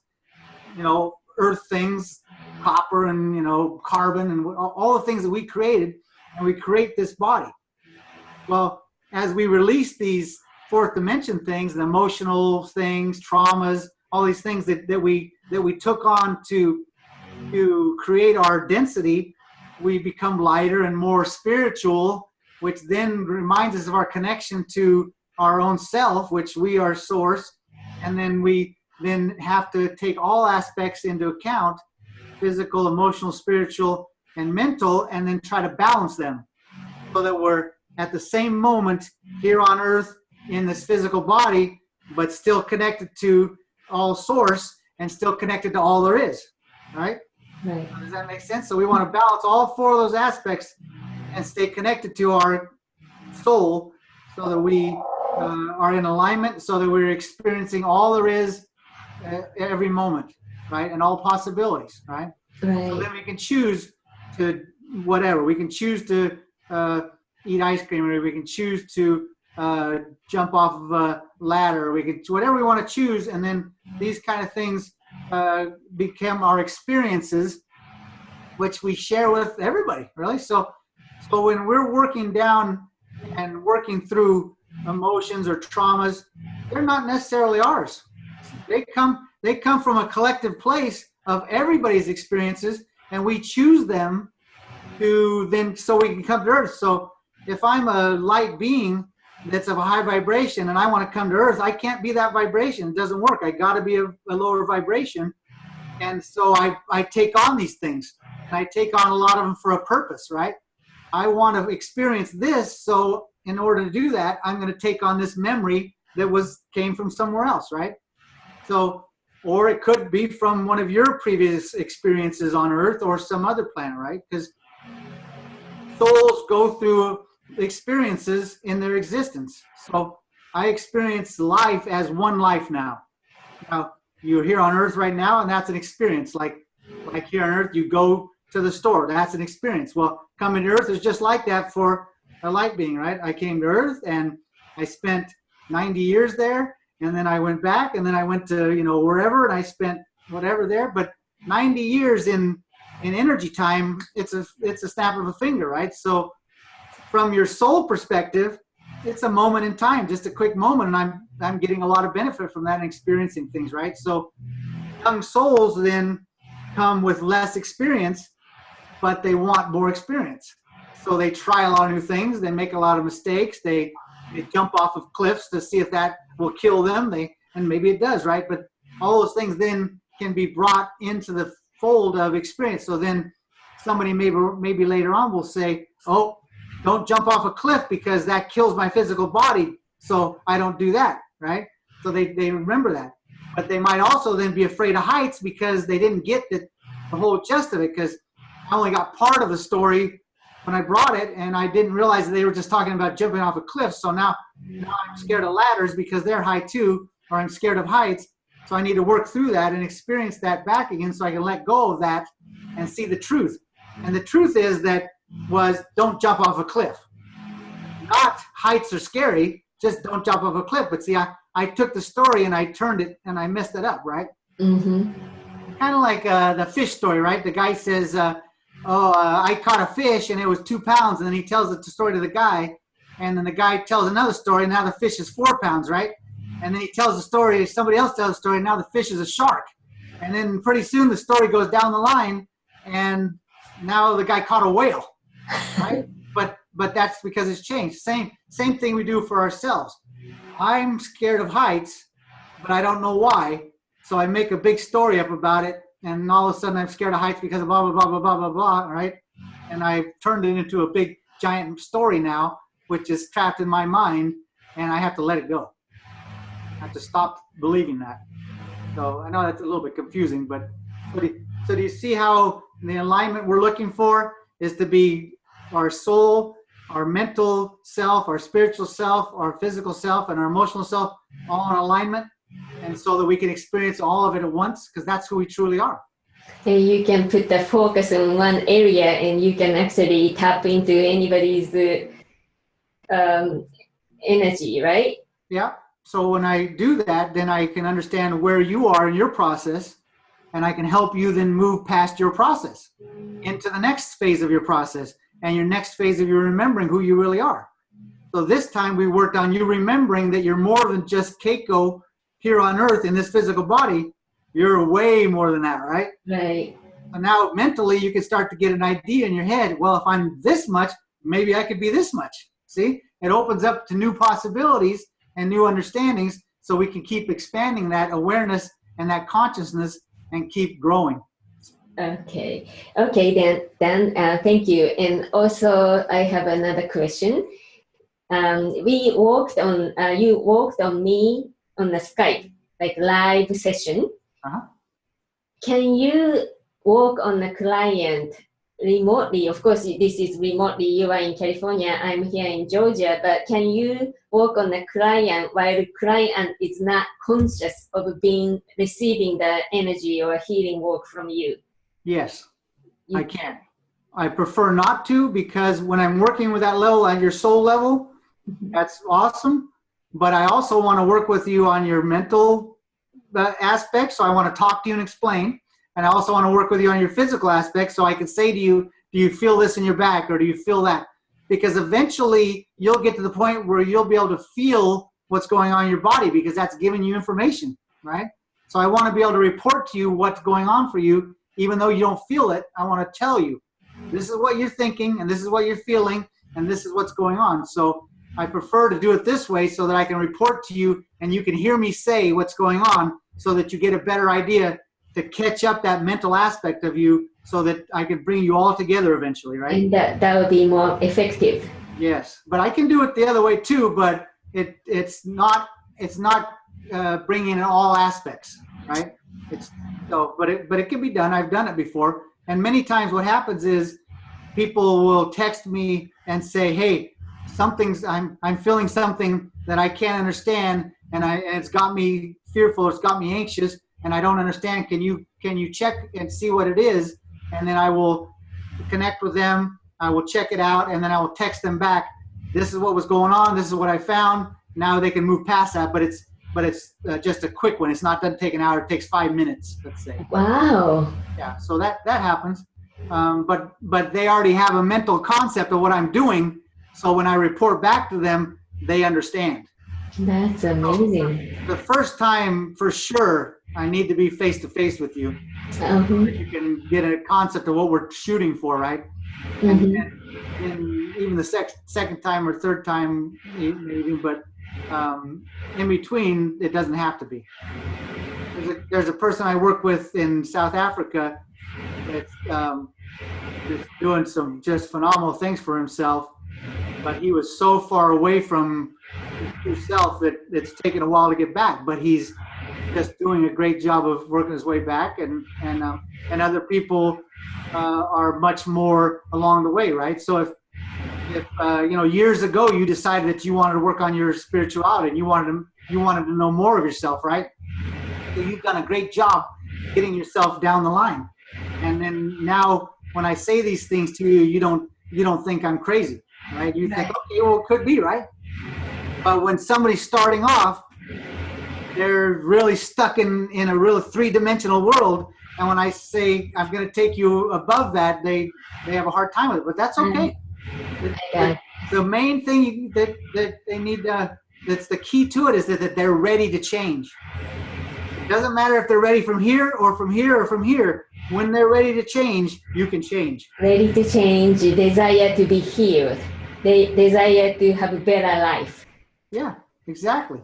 earth things, copper and, carbon and all the things that we created, and we create this body. Well, as we release these fourth dimension things, the emotional things, traumas, all these things that we took on to create our density, we become lighter and more spiritual, which then reminds us of our connection to our own self, which we are source. And then we then have to take all aspects into account, physical, emotional, spiritual, and mental, and then try to balance them so that we're at the same moment here on earth in this physical body, but still connected to all source and still connected to all there is, right? Right. Does that make sense? So we want to balance all four of those aspects and stay connected to our soul so that we are in alignment, so that we're experiencing all there is every moment, right? And all possibilities, right? Right. So then we can choose to whatever. We can choose to eat ice cream, or we can choose to jump off of a ladder. We can, whatever we want to choose, and then these kind of things become our experiences, which we share with everybody, really. So when we're working down and working through emotions or traumas, they're not necessarily ours. They come from a collective place of everybody's experiences, and we choose them to then, so we can come to earth. So if I'm a light being that's of a high vibration and I want to come to earth, I can't be that vibration. It doesn't work. I got to be a lower vibration. And so I take on these things. And I take on a lot of them for a purpose, right? I want to experience this. So in order to do that, I'm going to take on this memory that came from somewhere else, right? So, or it could be from one of your previous experiences on earth or some other planet, right? Because souls go through experiences in their existence. So I experience life as one life now. Now, you're here on earth right now, and that's an experience. Like here on earth, you go to the store. That's an experience. Well, coming to earth is just like that for a light being, right? I came to earth, and I spent 90 years there, and then I went back, and then I went to, wherever, and I spent whatever there. But 90 years in energy time, it's a snap of a finger, right? So from your soul perspective, it's a moment in time, just a quick moment, and I'm getting a lot of benefit from that and experiencing things, right? So young souls then come with less experience, but they want more experience. So they try a lot of new things, they make a lot of mistakes, they jump off of cliffs to see if that will kill them, and maybe it does, right? But all those things then can be brought into the fold of experience. So then somebody maybe later on will say, oh, don't jump off a cliff because that kills my physical body, so I don't do that, right? So they remember that. But they might also then be afraid of heights because they didn't get the whole gist of it, because I only got part of the story when I brought it, and I didn't realize that they were just talking about jumping off a cliff. So now I'm scared of ladders because they're high too, or I'm scared of heights. So I need to work through that and experience that back again so I can let go of that and see the truth. And the truth is don't jump off a cliff. Not heights are scary, just don't jump off a cliff. But see, I took the story and I turned it and I messed it up, right? Mm-hmm. Kind of like the fish story, right? The guy says, I caught a fish and it was 2 pounds. And then he tells the story to the guy. And then the guy tells another story. Now the fish is 4 pounds, right? And then he tells the story, somebody else tells the story, and now the fish is a shark. And then pretty soon the story goes down the line, and now the guy caught a whale, right? But that's because it's changed. Same thing we do for ourselves. I'm scared of heights, but I don't know why. So I make a big story up about it, and all of a sudden I'm scared of heights because of blah, blah, blah, blah, blah, blah, blah, right? And I turned it into a big, giant story now, which is trapped in my mind, and I have to let it go. I have to stop believing that. So I know that's a little bit confusing, but so do you see how the alignment we're looking for is to be our soul, our mental self, our spiritual self, our physical self, and our emotional self all in alignment, and so that we can experience all of it at once, because that's who we truly are. And you can put the focus in one area, and you can actually tap into anybody's energy, right? Yeah. So when I do that, then I can understand where you are in your process, and I can help you then move past your process into the next phase of your process and your next phase of your remembering who you really are. So this time we worked on you remembering that you're more than just Keiko here on earth in this physical body. You're way more than that, right? Right. So now mentally you can start to get an idea in your head. Well, if I'm this much, maybe I could be this much. See, it opens up to new possibilities and new understandings, so we can keep expanding that awareness and that consciousness and keep growing. Okay. Okay, then thank you. And also, I have another question. We worked on, you worked on me on the Skype, like live session. Uh-huh. Can you work on the client remotely? Of course, this is remotely. You are in California, I'm here in Georgia, but can you work on the client while the client is not conscious of receiving the energy or healing work from you? Yes, I can. I prefer not to, because when I'm working with that level at your soul level, that's awesome. But I also want to work with you on your mental aspects. So I want to talk to you and explain. And I also want to work with you on your physical aspects. So I can say to you, do you feel this in your back, or do you feel that? Because eventually you'll get to the point where you'll be able to feel what's going on in your body, because that's giving you information, right? So I want to be able to report to you what's going on for you. Even though you don't feel it, I want to tell you, this is what you're thinking, and this is what you're feeling, and this is what's going on. So I prefer to do it this way, so that I can report to you and you can hear me say what's going on, so that you get a better idea to catch up that mental aspect of you, so that I can bring you all together eventually, right? And that would be more effective. Yes, but I can do it the other way too, but it's not bringing in all aspects, right? But it can be done. I've done it before, and many times what happens is people will text me and say, "Hey, I'm feeling something that I can't understand, and it's got me fearful, it's got me anxious, and I don't understand. Can you check and see what it is?" And then I will connect with them. I will check it out, and then I will text them back. This is what was going on. This is what I found. Now they can move past that, but it's just a quick one. Doesn't take an hour. It takes 5 minutes, let's say. Wow. Yeah, so that happens. But they already have a mental concept of what I'm doing. So when I report back to them, they understand. That's amazing. So the first time, for sure, I need to be face to face with you. Uh-huh. You can get a concept of what we're shooting for, right? Mm-hmm. And even the second time or third time, maybe, but in between, it doesn't have to be. There's a person I work with in South Africa that's doing some just phenomenal things for himself, but he was so far away from himself that it's taken a while to get back. But he's just doing a great job of working his way back, and other people are much more along the way, right? So if years ago you decided that you wanted to work on your spirituality and you wanted to know more of yourself, right? So you've done a great job getting yourself down the line. And then now when I say these things to you, you don't think I'm crazy, right? You think, okay, well, it could be, right? But when somebody's starting off, they're really stuck in a real three-dimensional world. And when I say I'm going to take you above that, they have a hard time with it. But that's okay. The main thing that they need, that's the key to it, is that they're ready to change. It doesn't matter if they're ready from here or from here or from here. When they're ready to change, you can change. Ready to change, desire to be healed, they desire to have a better life. Yeah, exactly.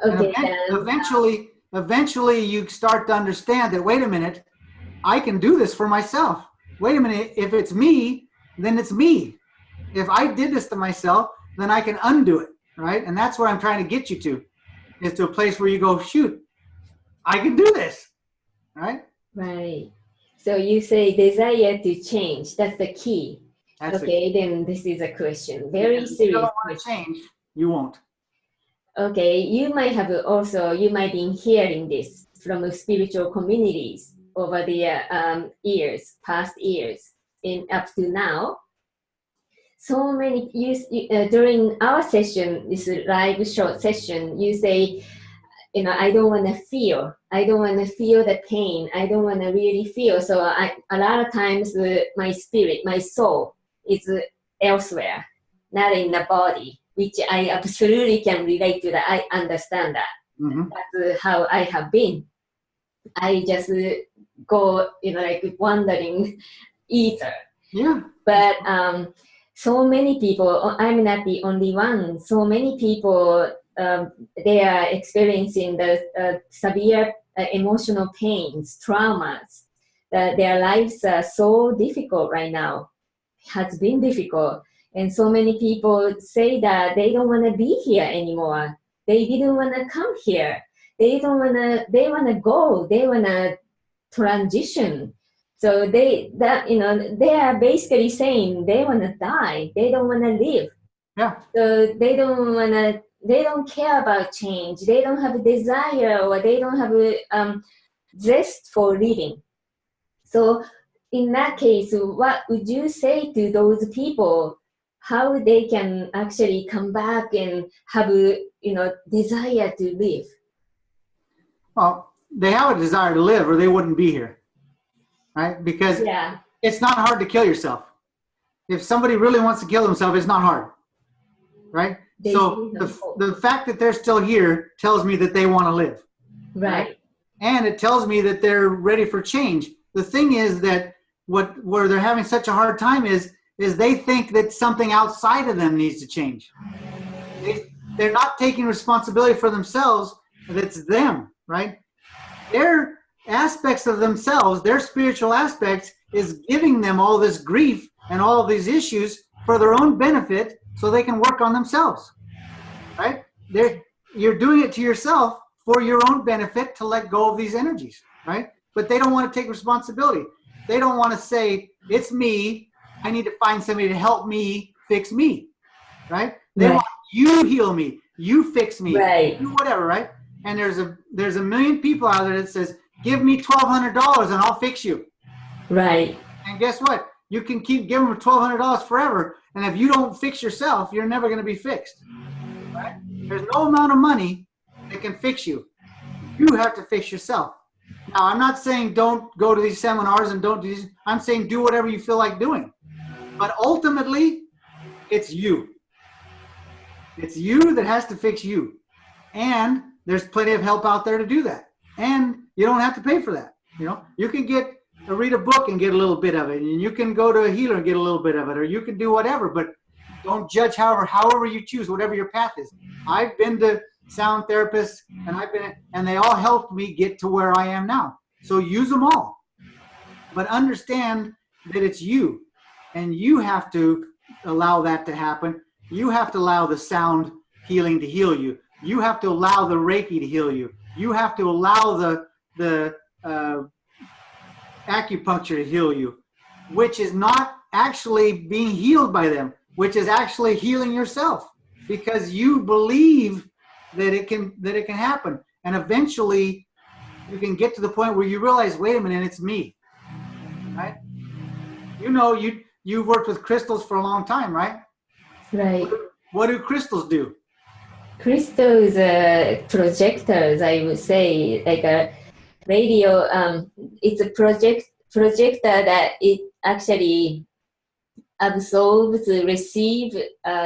Okay, and eventually you start to understand that, wait a minute, I can do this for myself. Wait a minute, if it's me, then it's me. If I did this to myself, then I can undo it, right? And that's what I'm trying to get you to, is to a place where you go, shoot, I can do this, right? Right. So you say desire to change. That's the key. That's okay, then this is a question. Very serious. If you don't want to change, you won't. Okay, you might be hearing this from spiritual communities over the past years, and up to now. So many during our session, this live short session, you say, I don't want to feel. I don't want to feel the pain. I don't want to really feel. So a lot of times my spirit, my soul is elsewhere, not in the body, which I absolutely can relate to that. I understand that. Mm-hmm. That's how I have been. I just go, like wandering ether. Yeah. But so many people, I'm not the only one, so many people, they are experiencing the severe emotional pains, traumas. Their lives are so difficult right now, has been difficult. And so many people say that they don't want to be here anymore. They didn't want to come here. They want to go. They want to transition. So they are basically saying they want to die. They don't want to live. Yeah. So they don't care about change. They don't have a desire, or they don't have a zest for living. So in that case, what would you say to those people? How they can actually come back and have desire to live? Well, they have a desire to live, or they wouldn't be here, right? Because Yeah. it's not hard to kill yourself. If somebody really wants to kill themselves, it's not hard, right? So the fact that they're still here tells me that they want to live, right? And it tells me that they're ready for change. The thing is that where they're having such a hard time is they think that something outside of them needs to change. They're not taking responsibility for themselves. That's them, right? Their aspects of themselves, their spiritual aspects, is giving them all this grief and all of these issues for their own benefit, so they can work on themselves, right? You're doing it to yourself for your own benefit to let go of these energies, right? But they don't want to take responsibility. They don't want to say, it's me, I need to find somebody to help me fix me, right? They want you heal me, you fix me, you whatever, right? And there's a million people out there that says, give me $1,200 and I'll fix you. Right. And guess what? You can keep giving them $1,200 forever, and if you don't fix yourself, you're never going to be fixed, right? There's no amount of money that can fix you. You have to fix yourself. Now, I'm not saying don't go to these seminars and don't do these. I'm saying do whatever you feel like doing. But ultimately, it's you. It's you that has to fix you. And there's plenty of help out there to do that. And you don't have to pay for that. You can read a book and get a little bit of it. And you can go to a healer and get a little bit of it. Or you can do whatever. But don't judge however you choose, whatever your path is. I've been to sound therapists, and they all helped me get to where I am now. So use them all. But understand that it's you. And you have to allow that to happen. You have to allow the sound healing to heal you. You have to allow the Reiki to heal you. You have to allow the acupuncture to heal you, which is not actually being healed by them, which is actually healing yourself, because you believe that it can happen. And eventually you can get to the point where you realize, wait a minute, it's me, right? You've worked with crystals for a long time, right? Right. What do crystals do? Crystals, projectors, I would say, like a radio. It's a projector that it actually absorbs, receives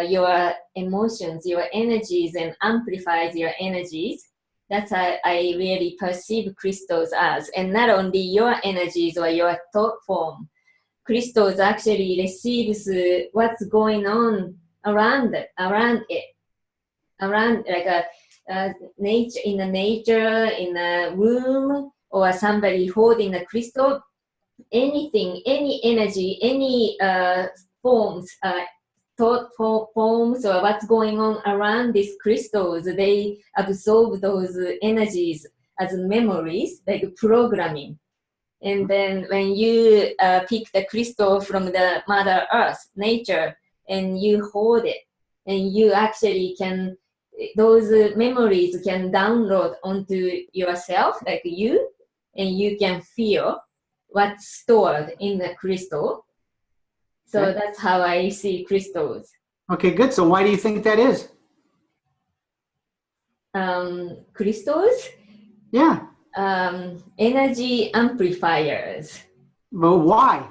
your emotions, your energies, and amplifies your energies. That's how I really perceive crystals as. And not only your energies or your thought form, crystals actually receives what's going on around it, around like nature, in the nature, in a room, or somebody holding a crystal. Anything, any energy, any forms, thought forms, or what's going on around these crystals, they absorb those energies as memories, like programming. And then when you pick the crystal from the Mother Earth, nature, and you hold it, and you actually can, those memories can download onto yourself, like you, and you can feel what's stored in the crystal. So that's how I see crystals. Okay, good. So why do you think that is? crystals, Yeah. energy amplifiers. Well, why?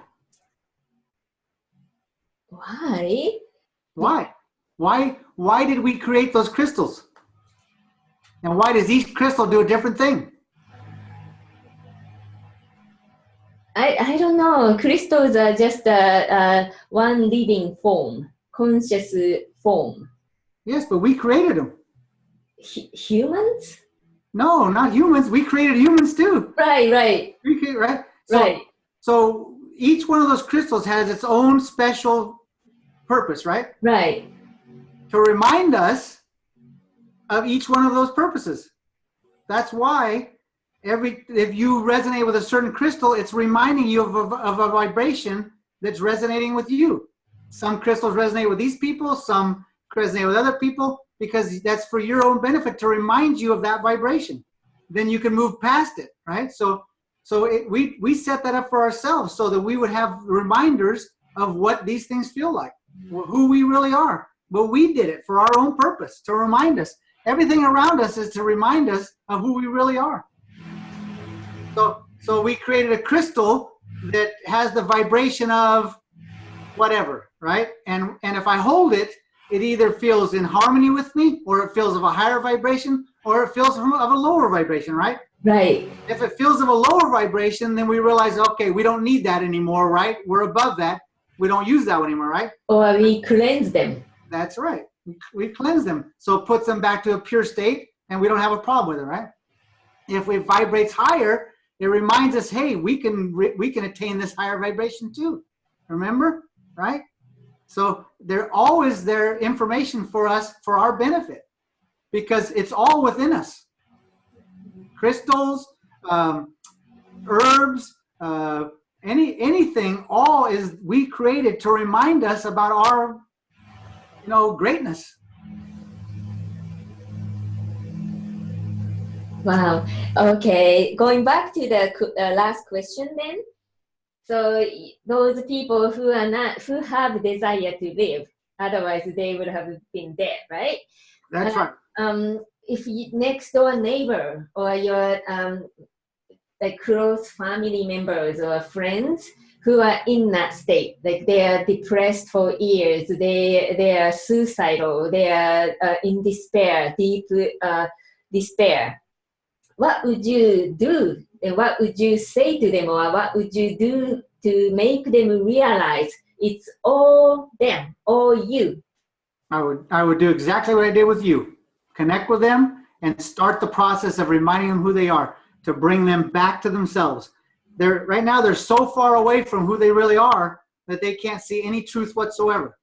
Why? Why? Why did we create those crystals? And why does each crystal do a different thing? I don't know. Crystals are just one living form, conscious form. Yes, but we created them. Humans? No, not humans. We created humans too. Right. Right? Right. So each one of those crystals has its own special purpose, right? Right. To remind us of each one of those purposes. That's why if you resonate with a certain crystal, it's reminding you of a vibration that's resonating with you. Some crystals resonate with these people, some resonate with other people, because that's for your own benefit to remind you of that vibration. Then you can move past it, right? So we set that up for ourselves so that we would have reminders of what these things feel like, who we really are. But we did it for our own purpose, to remind us. Everything around us is to remind us of who we really are. So we created a crystal that has the vibration of whatever, right? And if I hold it, it either feels in harmony with me, or it feels of a higher vibration, or it feels of a lower vibration, right? Right. If it feels of a lower vibration, then we realize, okay, we don't need that anymore, right? We're above that. We don't use that one anymore, right? Or we cleanse them. That's right. We cleanse them. So it puts them back to a pure state, and we don't have a problem with it, right? If it vibrates higher, it reminds us, hey, we can attain this higher vibration too. Remember, right? So they're always there information for us for our benefit, because it's all within us. Crystals, herbs, anything, all is we created to remind us about our, greatness. Wow. Okay. Going back to the last question then. So those people who have desire to live, otherwise they would have been dead, right? That's right. If next door neighbor or your like close family members or friends who are in that state, like they are depressed for years, they are suicidal, they are in despair, deep despair. What would you do? And what would you say to them, or what would you do to make them realize it's all them, all you? I would do exactly what I did with you. Connect with them and start the process of reminding them who they are, to bring them back to themselves. Right now they're so far away from who they really are that they can't see any truth whatsoever.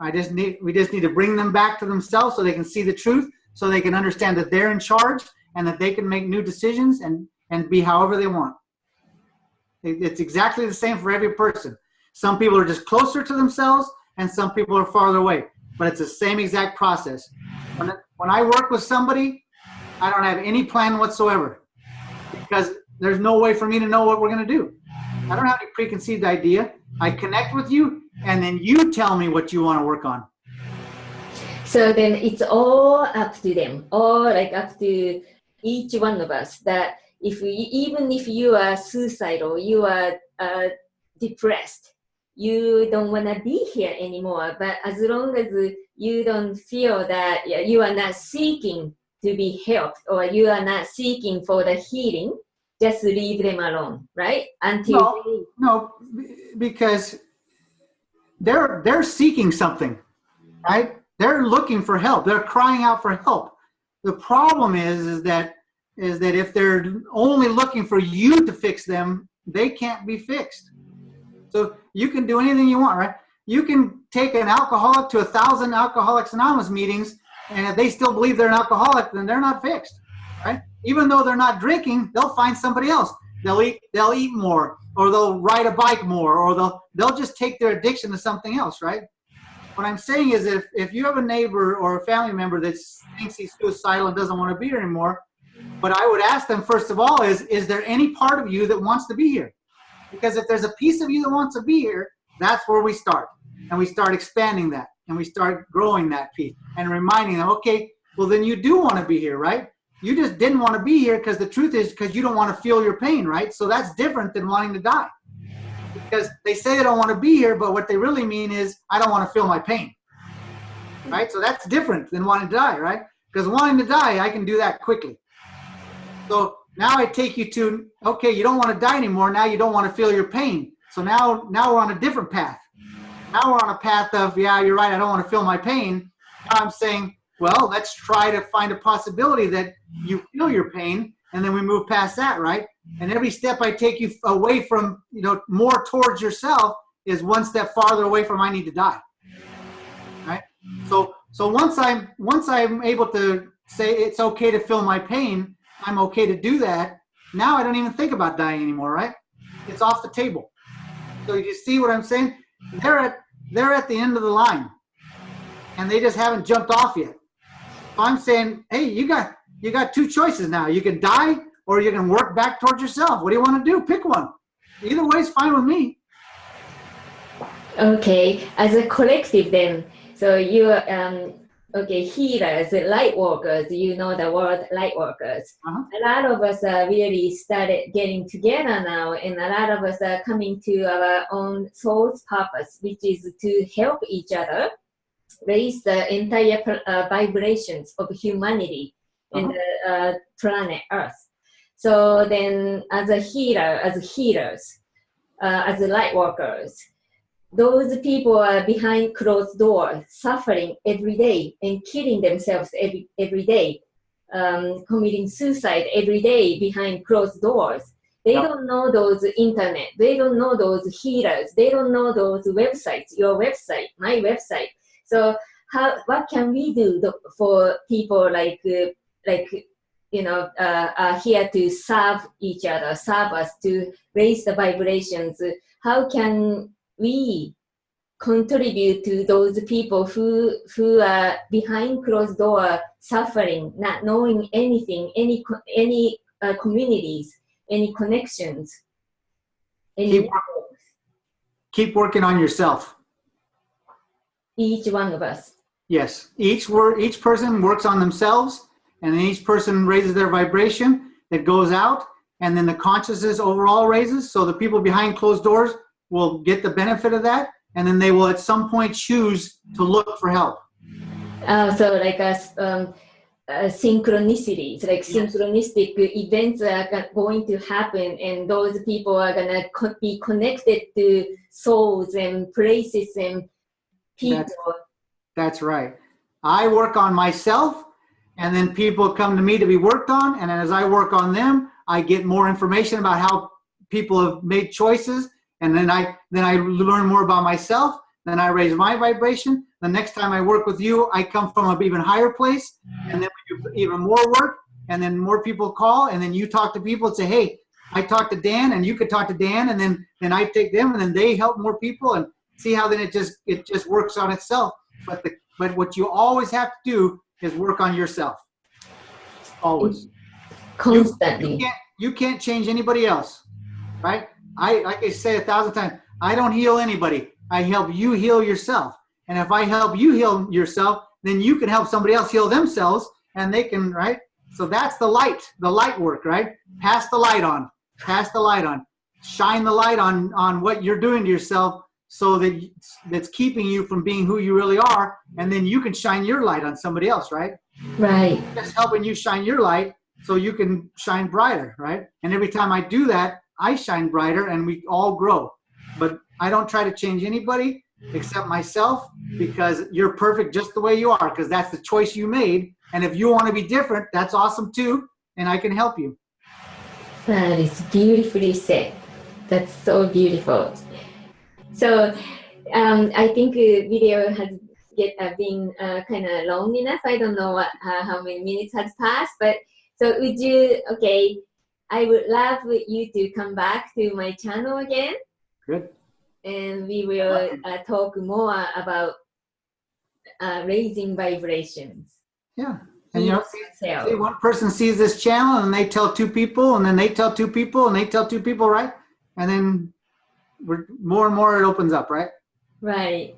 We just need to bring them back to themselves so they can see the truth, so they can understand that they're in charge and that they can make new decisions and be however they want. It's exactly the same for every person. Some people are just closer to themselves and some people are farther away, but it's the same exact process. When I work with somebody, I don't have any plan whatsoever, because there's no way for me to know what we're going to do. I don't have any preconceived idea. I connect with you, and then you tell me what you want to work on. So then it's all up to them, all like up to each one of us, that even if you are suicidal, you are depressed, you don't want to be here anymore, but as long as you don't feel that you are not seeking to be helped, or you are not seeking for the healing, just leave them alone, right? No, because they're seeking something, right? They're looking for help. They're crying out for help. The problem is that if they're only looking for you to fix them, they can't be fixed. So you can do anything you want, right? You can take an alcoholic to 1,000 Alcoholics Anonymous meetings, and if they still believe they're an alcoholic, then they're not fixed, right? Even though they're not drinking, they'll find somebody else. They'll eat more, or they'll ride a bike more, or they'll just take their addiction to something else, right? What I'm saying is, if you have a neighbor or a family member that thinks he's suicidal and doesn't want to be here anymore, what I would ask them first of all is there any part of you that wants to be here? Because if there's a piece of you that wants to be here, that's where we start. And we start expanding that, and we start growing that piece and reminding them, okay, well, then you do want to be here, right? You just didn't want to be here because the truth is because you don't want to feel your pain, right? So that's different than wanting to die. Because they say they don't want to be here, but what they really mean is, I don't want to feel my pain, right? So that's different than wanting to die, right? Because wanting to die, I can do that quickly. So now I take you to, okay, you don't want to die anymore. Now you don't want to feel your pain. So now we're on a different path. Now we're on a path of, yeah, you're right, I don't want to feel my pain. Now I'm saying, well, let's try to find a possibility that you feel your pain, and then we move past that, right? And every step I take you away from, more towards yourself is one step farther away from I need to die, right? So once I'm able to say it's okay to feel my pain, I'm okay to do that. Now I don't even think about dying anymore, right? It's off the table. So you see what I'm saying? They're at the end of the line, and they just haven't jumped off yet. So I'm saying, hey, you got two choices now. You can die, or you can work back towards yourself. What do you want to do? Pick one. Either way is fine with me. Okay, as a collective then, so you healers, light workers, the word light workers. A lot of us really started getting together now, and a lot of us are coming to our own soul's purpose, which is to help each other raise the entire vibrations of humanity in the planet Earth. So then, as healers, as light workers, those people are behind closed doors, suffering every day and killing themselves every day, committing suicide every day behind closed doors. They don't know those internet. They don't know those healers. They don't know those websites, your website, my website. So what can we do for people like are here to serve each other, serve us, to raise the vibrations? How can we contribute to those people who are behind closed door, suffering, not knowing anything, any communities, any connections, Keep working on yourself. Each one of us. Yes, each person works on themselves, and then each person raises their vibration. It goes out, and then the consciousness overall raises. So the people behind closed doors will get the benefit of that, and then they will at some point choose to look for help. So like synchronicities, like synchronistic events are going to happen, and those people are going to be connected to souls and places and people. That's right. I work on myself, and then people come to me to be worked on, and as I work on them, I get more information about how people have made choices, and then I learn more about myself. Then I raise my vibration. The next time I work with you, I come from an even higher place, and then we do even more work, and then more people call, and then you talk to people and say, hey, I talked to Dan, and you could talk to Dan, and then I take them, and then they help more people, and see how then it just works on itself. But what you always have to do is work on yourself. Always. Constantly. You can't change anybody else, right? Like I say 1,000 times, I don't heal anybody. I help you heal yourself. And if I help you heal yourself, then you can help somebody else heal themselves, and they can, right? So that's the light work, right? Pass the light on. Shine the light on what you're doing to yourself, so that's keeping you from being who you really are, and then you can shine your light on somebody else, right? Right. Just helping you shine your light so you can shine brighter, right? And every time I do that, I shine brighter, and we all grow. But I don't try to change anybody except myself, because you're perfect just the way you are, because that's the choice you made. And if you want to be different, that's awesome too, and I can help you. That is beautifully said. That's so beautiful. So I think the video has been kind of long enough. I don't know how many minutes has passed, but so would you, I would love you to come back to my channel again. Good. And we will talk more about raising vibrations. Yeah. And see, one person sees this channel, and they tell two people, and then they tell two people, and they tell two people, right? And then more and more it opens up, right? Right.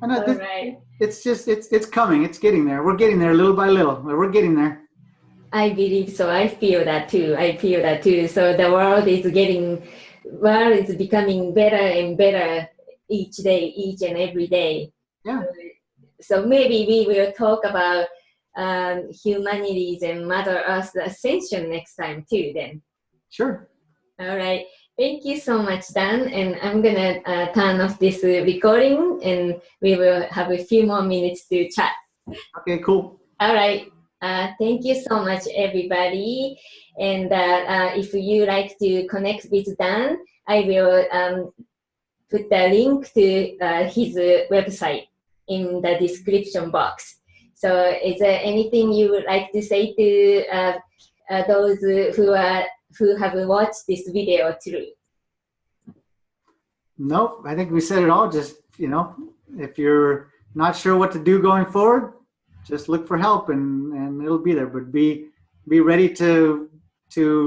And All right. it's just it's coming. It's getting there. We're getting there little by little. We're getting there. I believe so. I feel that too. I feel that too. So the world is becoming better and better each day, each and every day. Yeah. So maybe we will talk about humanities and Mother Earth's ascension next time too. Then. Sure. All right. Thank you so much, Dan. And I'm gonna turn off this recording, and we will have a few more minutes to chat. Okay. Cool. All right. Thank you so much, everybody. And if you like to connect with Dan, I will put the link to his website in the description box. So is there anything you would like to say to those who have watched this video through? Nope. I think we said it all. Just, if you're not sure what to do going forward, just look for help and it'll be there. But be ready to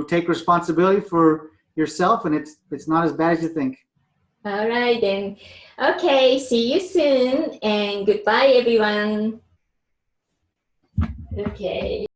take responsibility for yourself, and it's not as bad as you think. All right then. Okay, see you soon and goodbye everyone. Okay.